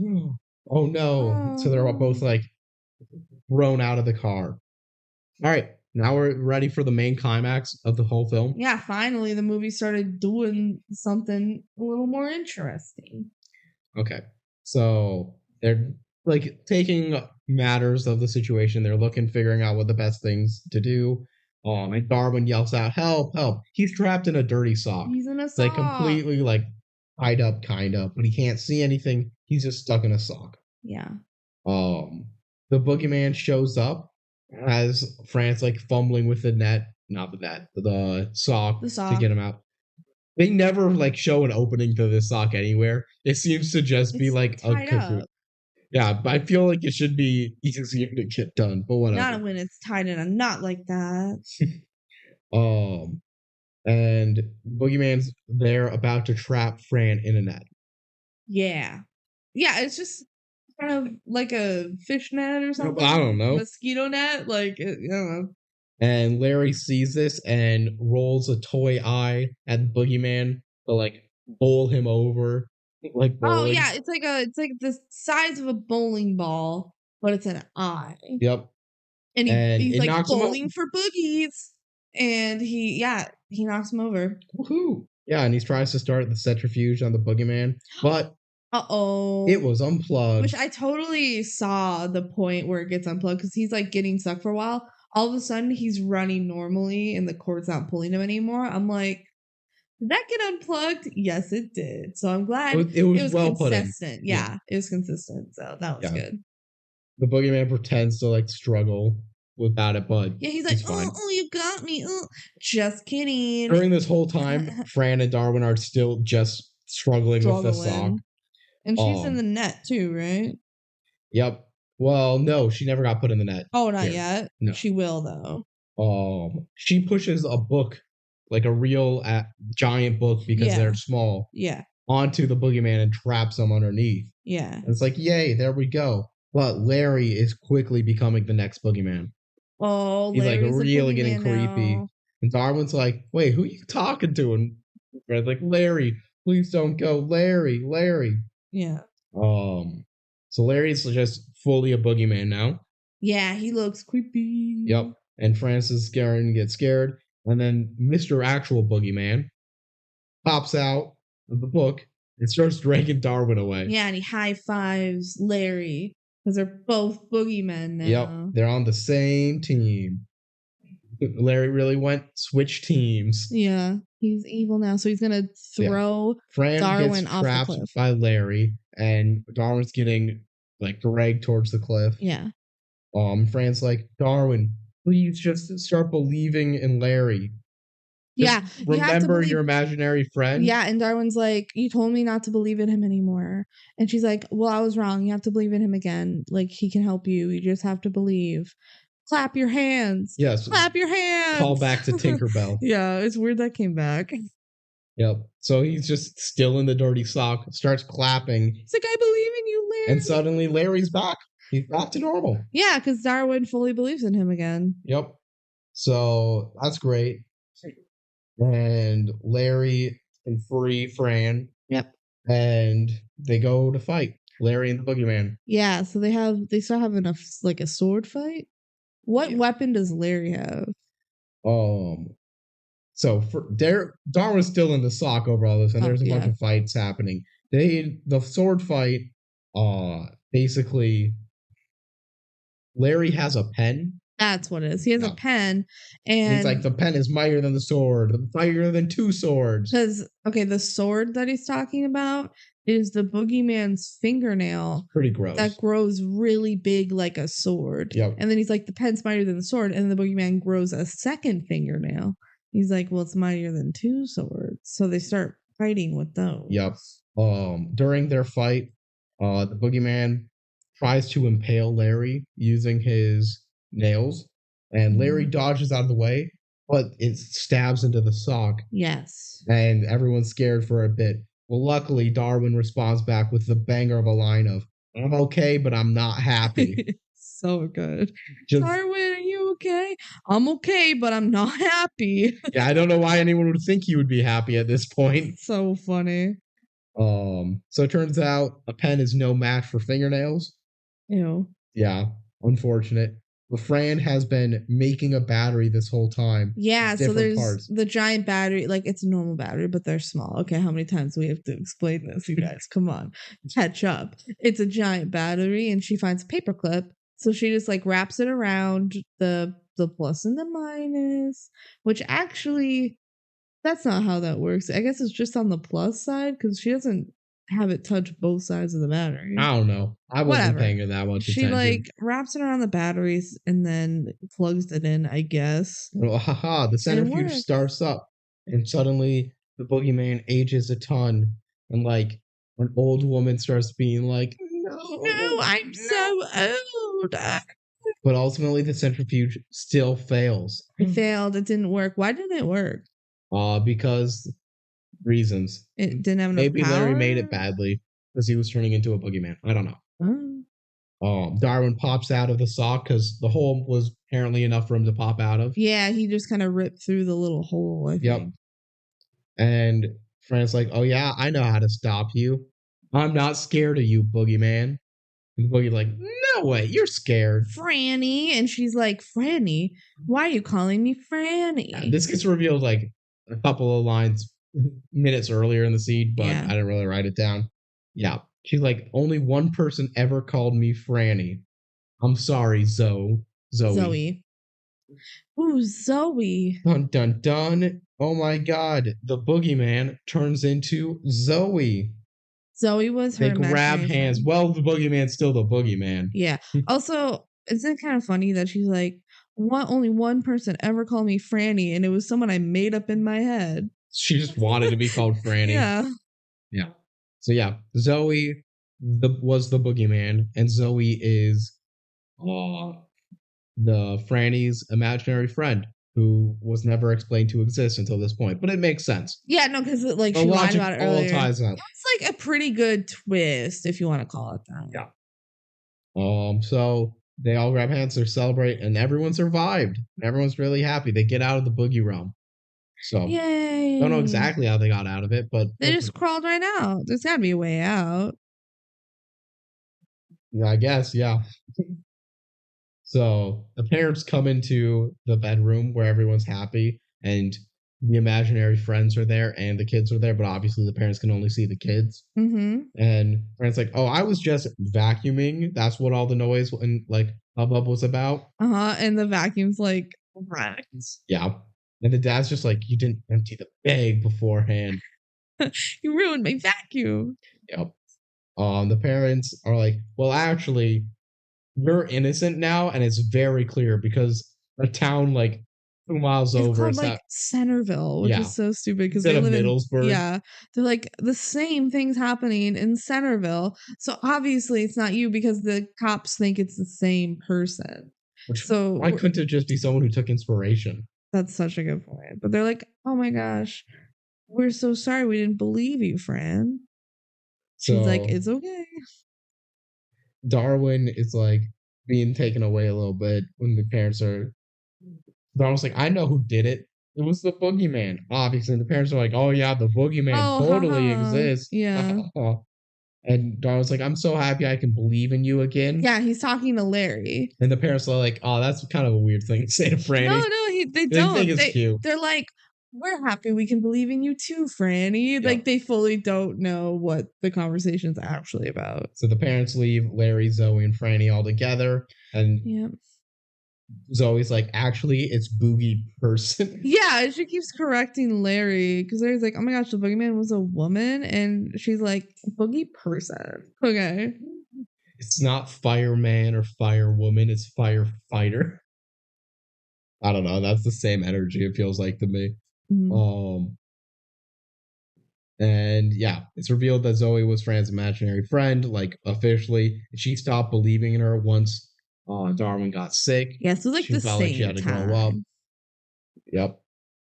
Oh no! So they're both like thrown out of the car. All right. Now we're ready for the main climax of the whole film. Yeah, finally the movie started doing something a little more interesting. Okay. So they're like taking matters of the situation. They're figuring out what the best things to do. And Darwin yells out, "Help! Help!" He's trapped in a dirty sock. He's in a It's like sock. completely like tied up, kind of, but he can't see anything. He's just stuck in a sock. Yeah. Um, the boogeyman shows up as Fran's like fumbling with the net, not the net, the sock The to sock. get him out. They never like show an opening to this sock anywhere. It seems to just be It's like a tied cocoon. up. Yeah, but I feel like it should be easier to get done, but whatever. Not when it's tied in a knot like that. Um, and Boogeyman's there about to trap Fran in a net. Yeah. Yeah, it's just kind of like a fish net or something. I don't know. Mosquito net. Like, I don't know. And Larry sees this and rolls a toy eye at the Boogeyman to like bowl him over, like Oh bowling. yeah, it's like the size of a bowling ball, but it's an eye. Yep. And And he's it like knocks him over. bowling for boogies. And he knocks him over. Woohoo! Yeah, and he tries to start the centrifuge on the Boogeyman, but Uh-oh. it was unplugged. Which I totally saw the point where it gets unplugged because he's like getting stuck for a while. All of a sudden he's running normally and the cord's not pulling him anymore. I'm like, did that get unplugged? Yes, it did. So I'm glad It was well put in. consistent. Yeah, it was consistent. So that was good. The Boogeyman pretends to like struggle without it, but Yeah, he's like, fine. oh, you got me. Oh. Just kidding. During this whole time, Fran and Darwin are still just struggling with the sock. And she's in the net too, right? Yep. Well, no, she never got put in the net. Oh, not yet. No. She will though. She pushes a book, like a real giant book because they're small. Yeah. Onto the Boogeyman and traps him underneath. Yeah. And it's like, yay, there we go. But Larry is quickly becoming the next Boogeyman. Oh, he's Larry's like really getting now. creepy. And Darwin's like, wait, who are you talking to? And Fred's like, Larry, please don't go. Larry, Larry. Yeah. So Larry's just fully a Boogeyman now. Yeah, he looks creepy. Yep. And Francis gets scared. And then Mr. Actual Boogeyman pops out of the book and starts dragging Darwin away. Yeah, and he high fives Larry because they're both boogeymen now. Yep, they're on the same team. Larry really went switch teams. Yeah, he's evil now, so he's gonna throw Darwin off the cliff. By Larry, and Darwin's getting like dragged towards the cliff. Yeah. Fran's like, Darwin, please just start believing in Larry. Just remember your imaginary friend. Yeah, and Darwin's like, you told me not to believe in him anymore. And she's like, well, I was wrong. You have to believe in him again. Like, he can help you. You just have to believe. Clap your hands. Yes. Clap your hands. Call back to Tinkerbell. Yeah, it's weird that came back. Yep. So he's just still in the dirty sock, starts clapping. He's like, I believe in you, Larry. And suddenly Larry's back. He's back to normal. Yeah, because Darwin fully believes in him again. Yep. So that's great. And Larry can free Fran. Yep. And they go to fight Larry and the Boogeyman. Yeah, so they start having a sword fight. What weapon does Larry have? So Darwin's still in the sock over all this, and there's a bunch of fights happening. The sword fight, basically Larry has a pen. That's what it is. He has a pen, and he's like, the pen is mightier than the sword, mightier than two swords. Because the sword that he's talking about is the boogeyman's fingernail. Pretty gross. That grows really big like a sword. Yep. And then he's like, the pen's mightier than the sword, and then the boogeyman grows a second fingernail. He's like, well, it's mightier than two swords. So they start fighting with those. Yep. During their fight, the boogeyman tries to impale Larry using his nails, and Larry dodges out of the way, but it stabs into the sock. Yes. And everyone's scared for a bit. Well, luckily, Darwin responds back with the banger of a line of, I'm okay, but I'm not happy. So good. Darwin, are you okay? I'm okay, but I'm not happy. Yeah, I don't know why anyone would think he would be happy at this point. So funny. So it turns out a pen is no match for fingernails. Ew. Yeah, unfortunate. But Fran has been making a battery this whole time. Yeah, so there's the giant battery, like it's a normal battery, but they're small. Okay, how many times do we have to explain this, you guys? Come on, catch up. It's a giant battery, and she finds a paperclip, so she just like wraps it around the the plus and the minus, which actually, that's not how that works. I guess it's just on the plus side because she doesn't have it touch both sides of the battery. I don't know. I wasn't Whatever. paying that much She attention. wraps it around the batteries and then plugs it in, I guess. Well, haha, the centrifuge starts up, and suddenly the boogeyman ages a ton, and like an old woman starts being like, No, I'm so old. but ultimately the centrifuge still fails. It failed. It didn't work. Why didn't it work? Because reasons. It didn't have enough Maybe power. Larry made it badly because he was turning into a boogeyman. I don't know. Oh. Darwin pops out of the sock because the hole was apparently enough for him to pop out of. Yeah, he just kind of ripped through the little hole, I think. And Fran's like, oh yeah, I know how to stop you. I'm not scared of you, boogeyman. And the boogey's like, no way, you're scared. Franny. And she's like, Franny? Why are you calling me Franny? Yeah, this gets revealed like a couple of lines minutes earlier in the scene, but I didn't really write it down. Yeah. She's like, only one person ever called me Franny. I'm sorry, Zoe. Ooh, Zoe. Dun dun dun. Oh my god. The boogeyman turns into Zoe. Zoe was her. They grab hands. Friend. Well, the boogeyman's still the boogeyman. Yeah. Also, isn't it kind of funny that she's like, only one person ever called me Franny, and it was someone I made up in my head. She just wanted to be called Franny. Yeah. Yeah. So yeah, Zoe was the boogeyman, and Zoe is the Franny's imaginary friend who was never explained to exist until this point. But it makes sense. Yeah, no, because like she lied about it earlier. It's like a pretty good twist, if you want to call it that. Yeah. So they all grab hands, they celebrate, and everyone survived. Everyone's really happy. They get out of the boogie realm. So yay! Don't know exactly how they got out of it, but they just crawled right out. There's got to be a way out. Yeah, I guess. Yeah. So the parents come into the bedroom where everyone's happy, and the imaginary friends are there, and the kids are there, but obviously the parents can only see the kids. Mm-hmm. And Fran's like, "Oh, I was just vacuuming. That's what all the noise and like hubbub was about." And the vacuum's like, right. Yeah. And the dad's just like, "You didn't empty the bag beforehand. You ruined my vacuum." Yep. The parents are like, "Well, actually, you're innocent now, and it's very clear because a town like 2 miles over is like Centerville, which is so stupid because they live in Middlesbrough. They're like the same things happening in Centerville, so obviously it's not you because the cops think it's the same person. So why couldn't it just be someone who took inspiration? That's such a good point. But they're like, "Oh my gosh, we're so sorry, we didn't believe you, Fran." She's like, "It's okay." Darwin is like being taken away a little bit when the parents are. Darwin's like, "I know who did it. It was the boogeyman." Obviously, and the parents are like, "Oh yeah, the boogeyman totally exists." Yeah. And Darwin's like, "I'm so happy I can believe in you again." Yeah, he's talking to Larry. And the parents are like, "Oh, that's kind of a weird thing to say to Franny." No, they don't. They think it's cute. They're like, "We're happy we can believe in you too, Franny." Yep. Like they fully don't know what the conversation's actually about. So the parents leave Larry, Zoe, and Franny all together. And Zoe's like, "Actually, it's Boogie Person." Yeah, she keeps correcting Larry because Larry's like, "Oh my gosh, the boogeyman was a woman," and she's like, "Boogie Person." Okay. It's not fireman or firewoman, it's firefighter. I don't know. That's the same energy it feels like to me. Mm. And yeah, it's revealed that Zoe was Fran's imaginary friend, like officially. She stopped believing in her once Darwin got sick. Yeah, so like she felt like she had to grow up. Yep.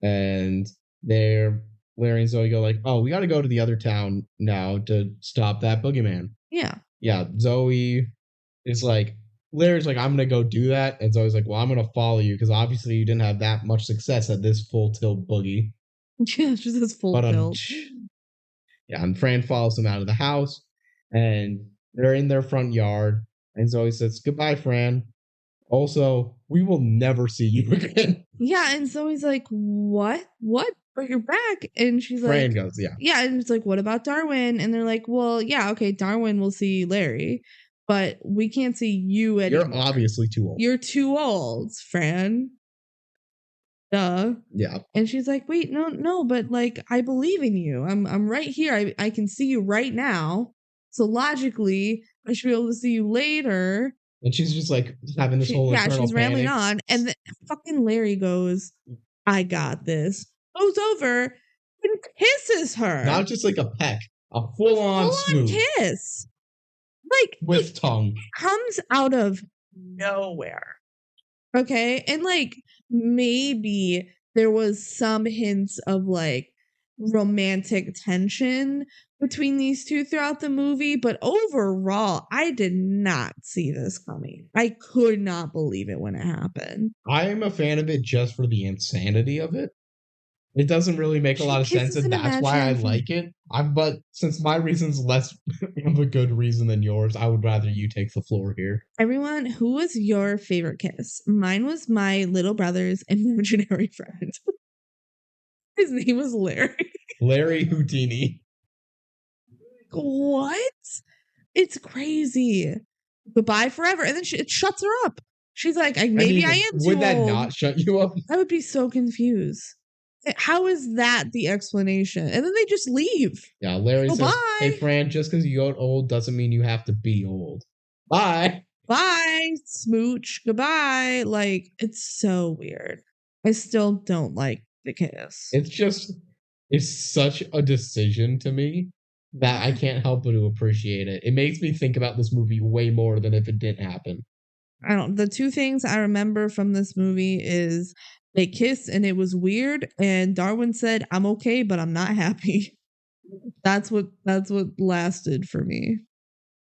And Larry and Zoe go like, "Oh, we got to go to the other town now to stop that boogeyman." Yeah. Zoe is like, Larry's like, "I'm gonna go do that," and Zoe's like, "Well, I'm gonna follow you because obviously you didn't have that much success at this full tilt boogie." Yeah, she says full tilt. Yeah, and Fran follows them out of the house, and they're in their front yard, and Zoe says, "Goodbye, Fran. Also, we will never see you again." Yeah, and Zoe's like, "What? But you're back." And she's like, Fran goes, yeah. Yeah, and it's like, "What about Darwin?" And they're like, "Well, yeah, okay, Darwin will see Larry, but we can't see you anymore. You're obviously too old. You're too old, Fran." duh. Yeah. And she's like, wait, no, but like, I believe in you. I'm right here. I can see you right now. So logically, I should be able to see you later. And she's just like having this whole internal She's rambling panic. on. And then fucking Larry goes, I got this. Goes over and kisses her. Not just like a peck, a full-on smooth kiss. Like, with tongue. Comes out of nowhere. Okay. And like, maybe there was some hints of like romantic tension between these two throughout the movie, but overall, I did not see this coming. I could not believe it when it happened. I am a fan of it just for the insanity of it. It doesn't really make a lot of sense, and that's why I like it. But since my reason's less of a good reason than yours, I would rather you take the floor here. Everyone, who was your favorite kiss? Mine was my little brother's imaginary friend. His name was Larry. Larry Houdini. What? It's crazy. Goodbye forever. And then it shuts her up. She's like, maybe I am too Would that old. not shut you up? I would be so confused. How is that the explanation? And then they just leave. Yeah, Larry says, bye. hey, Fran, just because you got old doesn't mean you have to be old. Bye. Bye. Smooch. Goodbye. Like, it's so weird. I still don't like the kiss. It's such a decision to me that I can't help but to appreciate it. It makes me think about this movie way more than if it didn't happen. The two things I remember from this movie is they kissed and it was weird, and Darwin said, I'm okay, but I'm not happy. That's what lasted for me.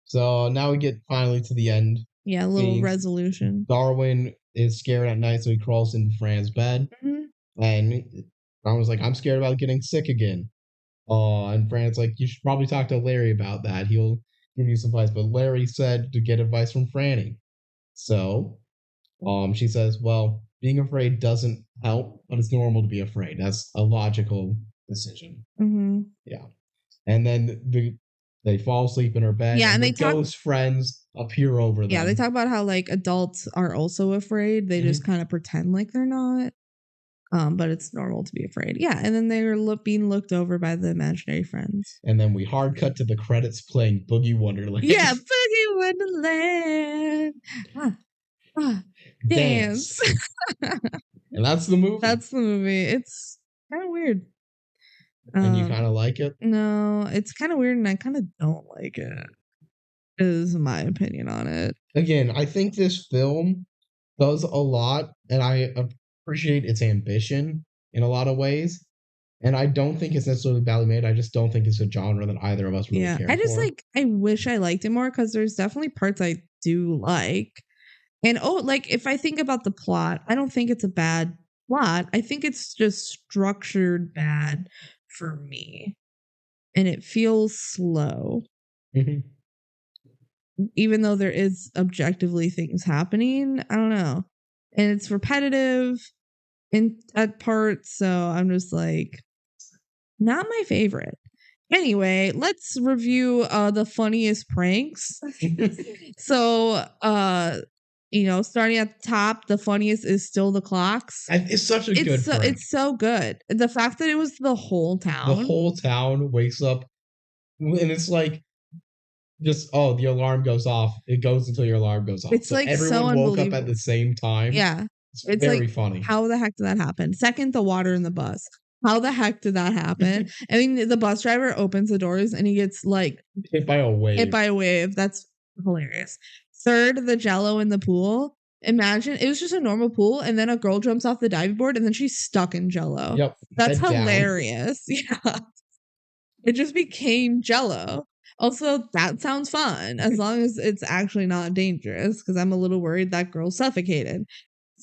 So now we get finally to the end. Yeah, a little resolution. Darwin is scared at night, so he crawls into Fran's bed. Mm-hmm. And Darwin's like, I'm scared about getting sick again. And Fran's like, you should probably talk to Larry about that. He'll give you some advice. But Larry said to get advice from Franny. So she says, well, being afraid doesn't help, but it's normal to be afraid. That's a logical decision. Mm-hmm. Yeah. And then they fall asleep in her bed. Yeah, and the ghost friends appear over them. Yeah, they talk about how like adults are also afraid. They just kind of pretend like they're not. But it's normal to be afraid. Yeah, and then they're being looked over by the imaginary friends. And then we hard cut to the credits playing Boogie Wonderland. Yeah, Boogie Wonderland. Dance. And that's the movie. That's the movie. It's kind of weird. And you kind of like it? No, it's kind of weird, and I kind of don't like it. Is my opinion on it. Again, I think this film does a lot, and I appreciate its ambition in a lot of ways. And I don't think it's necessarily badly made. I just don't think it's a genre that either of us really care for. I wish I liked it more, because there's definitely parts I do like. And if I think about the plot, I don't think it's a bad plot. I think it's just structured bad for me. And it feels slow. Mm-hmm. Even though there is objectively things happening, I don't know. And it's repetitive at parts, so I'm just like, not my favorite. Anyway, let's review the funniest pranks. So, starting at the top, the funniest is still the clocks. It's such a good prank. It's so good. The fact that it was the whole town. The whole town wakes up, and it's like, just, the alarm goes off. It goes until your alarm goes off. It's so everyone woke up at the same time. Yeah. It's very funny. How the heck did that happen? Second, the water in the bus. How the heck did that happen? I mean, the bus driver opens the doors and he gets like hit by a wave. That's hilarious. Third, the Jello in the pool. Imagine it was just a normal pool, and then a girl jumps off the diving board, and then she's stuck in Jello. Yep, that's hilarious. Yeah, it just became Jello. Also, that sounds fun as long as it's actually not dangerous, because I'm a little worried that girl suffocated.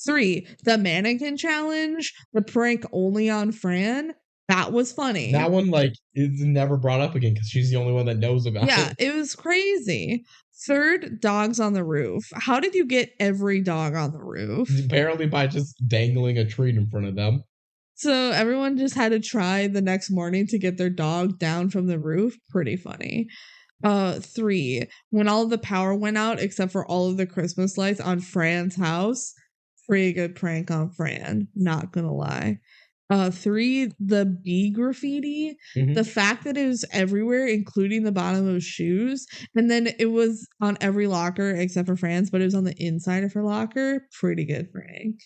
3, the mannequin challenge, the prank only on Fran. That was funny. That one, is never brought up again because she's the only one that knows about it. Yeah, it was crazy. 3rd, dogs on the roof. How did you get every dog on the roof? Apparently by just dangling a treat in front of them. So everyone just had to try the next morning to get their dog down from the roof. Pretty funny. 3, when all of the power went out except for all of the Christmas lights on Fran's house. Pretty good prank on Fran, not gonna lie. 3, the bee graffiti. The fact that it was everywhere, including the bottom of shoes, and then it was on every locker except for Fran's, but it was on the inside of her locker. Pretty good prank.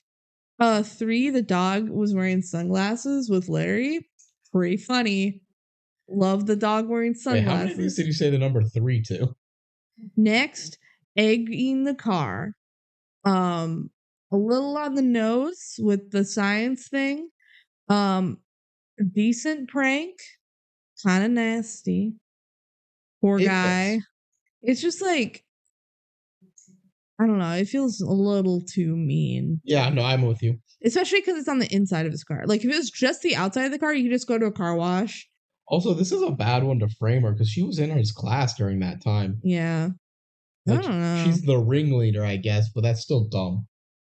3, the dog was wearing sunglasses with Larry. Pretty funny. Love the dog wearing Wait, how many of these sunglasses. did you say the number 3 to? Next, egging the car. A little on the nose with the science thing. Decent prank, kind of nasty. Poor It guy. fits. It's just like, I don't know. It feels a little too mean. Yeah, no, I'm with you. Especially because it's on the inside of his car. Like, if it was just the outside of the car, you could just go to a car wash. Also, this is a bad one to frame her because she was in his class during that time. Yeah. Like, I don't know. she's the ringleader, I guess, but that's still dumb.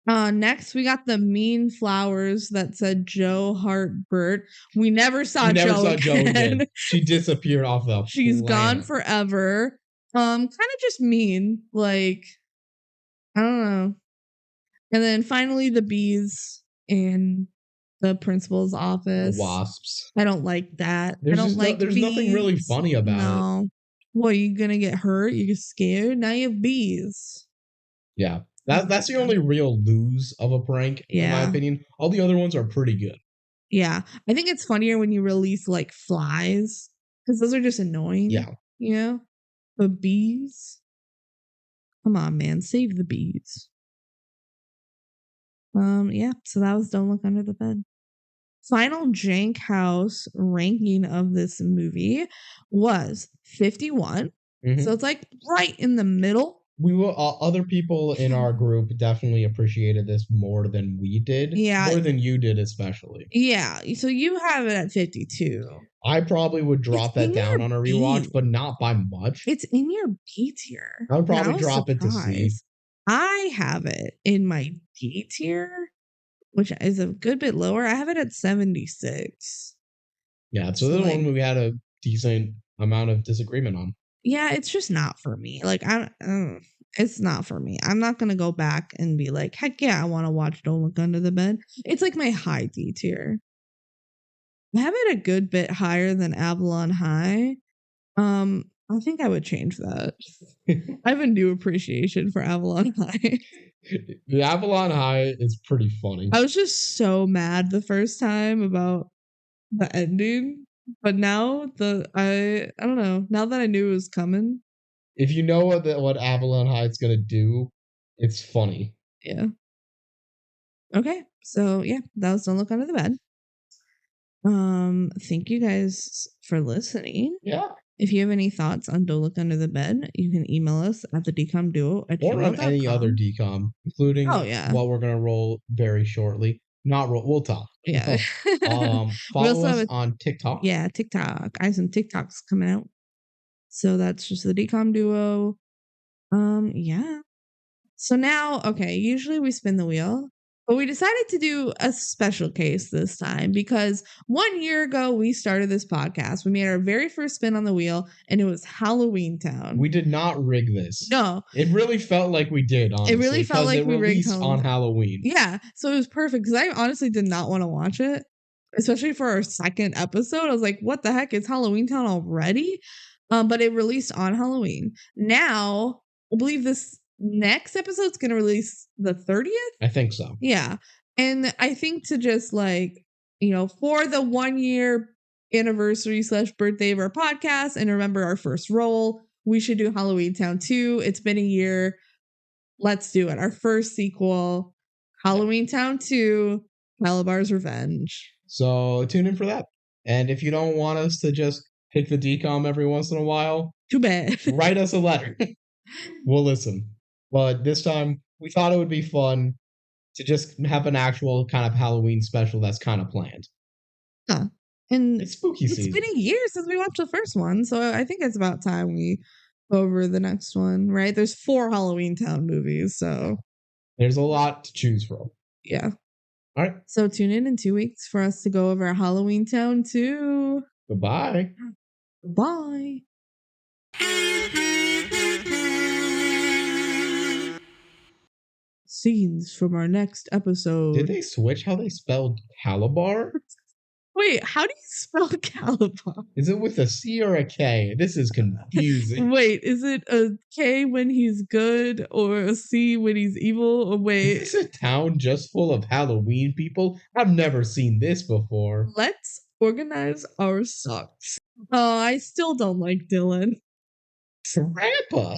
Next, we got the mean flowers that said Joe Hart Bert. We never saw We never Joe saw again. Joe again. She disappeared off the She's gone planet. forever. Kind of just mean. Like, I don't know. And then finally, the bees in the principal's office. Wasps. I don't like that. There's I don't like there's bees. nothing really funny about it. No. What, you gonna get hurt? You get scared? Now you have bees. Yeah. That's the only real lose of a prank, in my opinion. All the other ones are pretty good. Yeah. I think it's funnier when you release like flies, because those are just annoying. Yeah. You know? But bees? Come on, man. Save the bees. Yeah, so that was Don't Look Under the Bed. Final Jank House ranking of this movie was 51. So it's like right in the middle. We will. Other people in our group definitely appreciated this more than we did. Yeah. More than you did, especially. Yeah. So you have it at 52. I probably would drop that down on a rewatch, but not by much. It's in your B tier. I would probably drop it to C. I have it in my D tier, which is a good bit lower. I have it at 76. Yeah, so this one we had a decent amount of disagreement on. Yeah, it's just not for me. Like, it's not for me. I'm not gonna go back and be like, heck yeah, I want to watch Don't Look Under the Bed. It's like my high D tier. I have it a good bit higher than Avalon High. I think I would change that. I have a new appreciation for Avalon High. The Avalon High is pretty funny. I was just so mad the first time about the ending, but now I don't know. Now that I knew it was coming, if you know what Avalon High is gonna do, it's funny. Yeah. Okay, so yeah, that was Don't Look Under the Bed. Thank you guys for listening. Yeah. If you have any thoughts on Don't Look Under the Bed, you can email us at the DCOM or on any other DCOM, including what we're gonna roll very shortly. Not roll. We'll talk. Yeah. Follow us on TikTok. Yeah, TikTok. I have some TikToks coming out. So that's just the DCOM duo. Yeah. So now, okay, usually we spin the wheel, but we decided to do a special case this time because 1 year ago we started this podcast. We made our very first spin on the wheel, and it was Halloween Town. We did not rig this. No. It really felt like we did, honestly. It really felt like we rigged on Halloween. Yeah. So it was perfect because I honestly did not want to watch it, especially for our second episode. I was like, what the heck? It's Halloween Town already? But it released on Halloween. Now, I believe this next episode's going to release the 30th? I think so. Yeah. And I think to just like, for the 1 year anniversary / birthday of our podcast and remember our first role, we should do Halloween Town 2. It's been a year. Let's do it. Our first sequel, Halloween Town 2, Calabar's Revenge. So tune in for that. And if you don't want us to just pick the DCOM every once in a while, too bad. Write us a letter. We'll listen. But this time, we thought it would be fun to just have an actual kind of Halloween special that's kind of planned. Yeah. And it's spooky season. It's been a year since we watched the first one, so I think it's about time we go over the next one, right? There's 4 Halloween Town movies, so there's a lot to choose from. Yeah. All right. So tune in 2 weeks for us to go over Halloween Town 2. Goodbye. Bye. scenes from our next Did episode. they switch how they spelled Calabar? Wait, how do you spell Caliban? Is it with a C or a K? This is confusing. Wait, is it a K when he's good or a C when he's evil? Or Is wait, this a town just full of Halloween people? I've never seen this before. let's organize our socks. Oh, I still don't like Dylan. Trappa.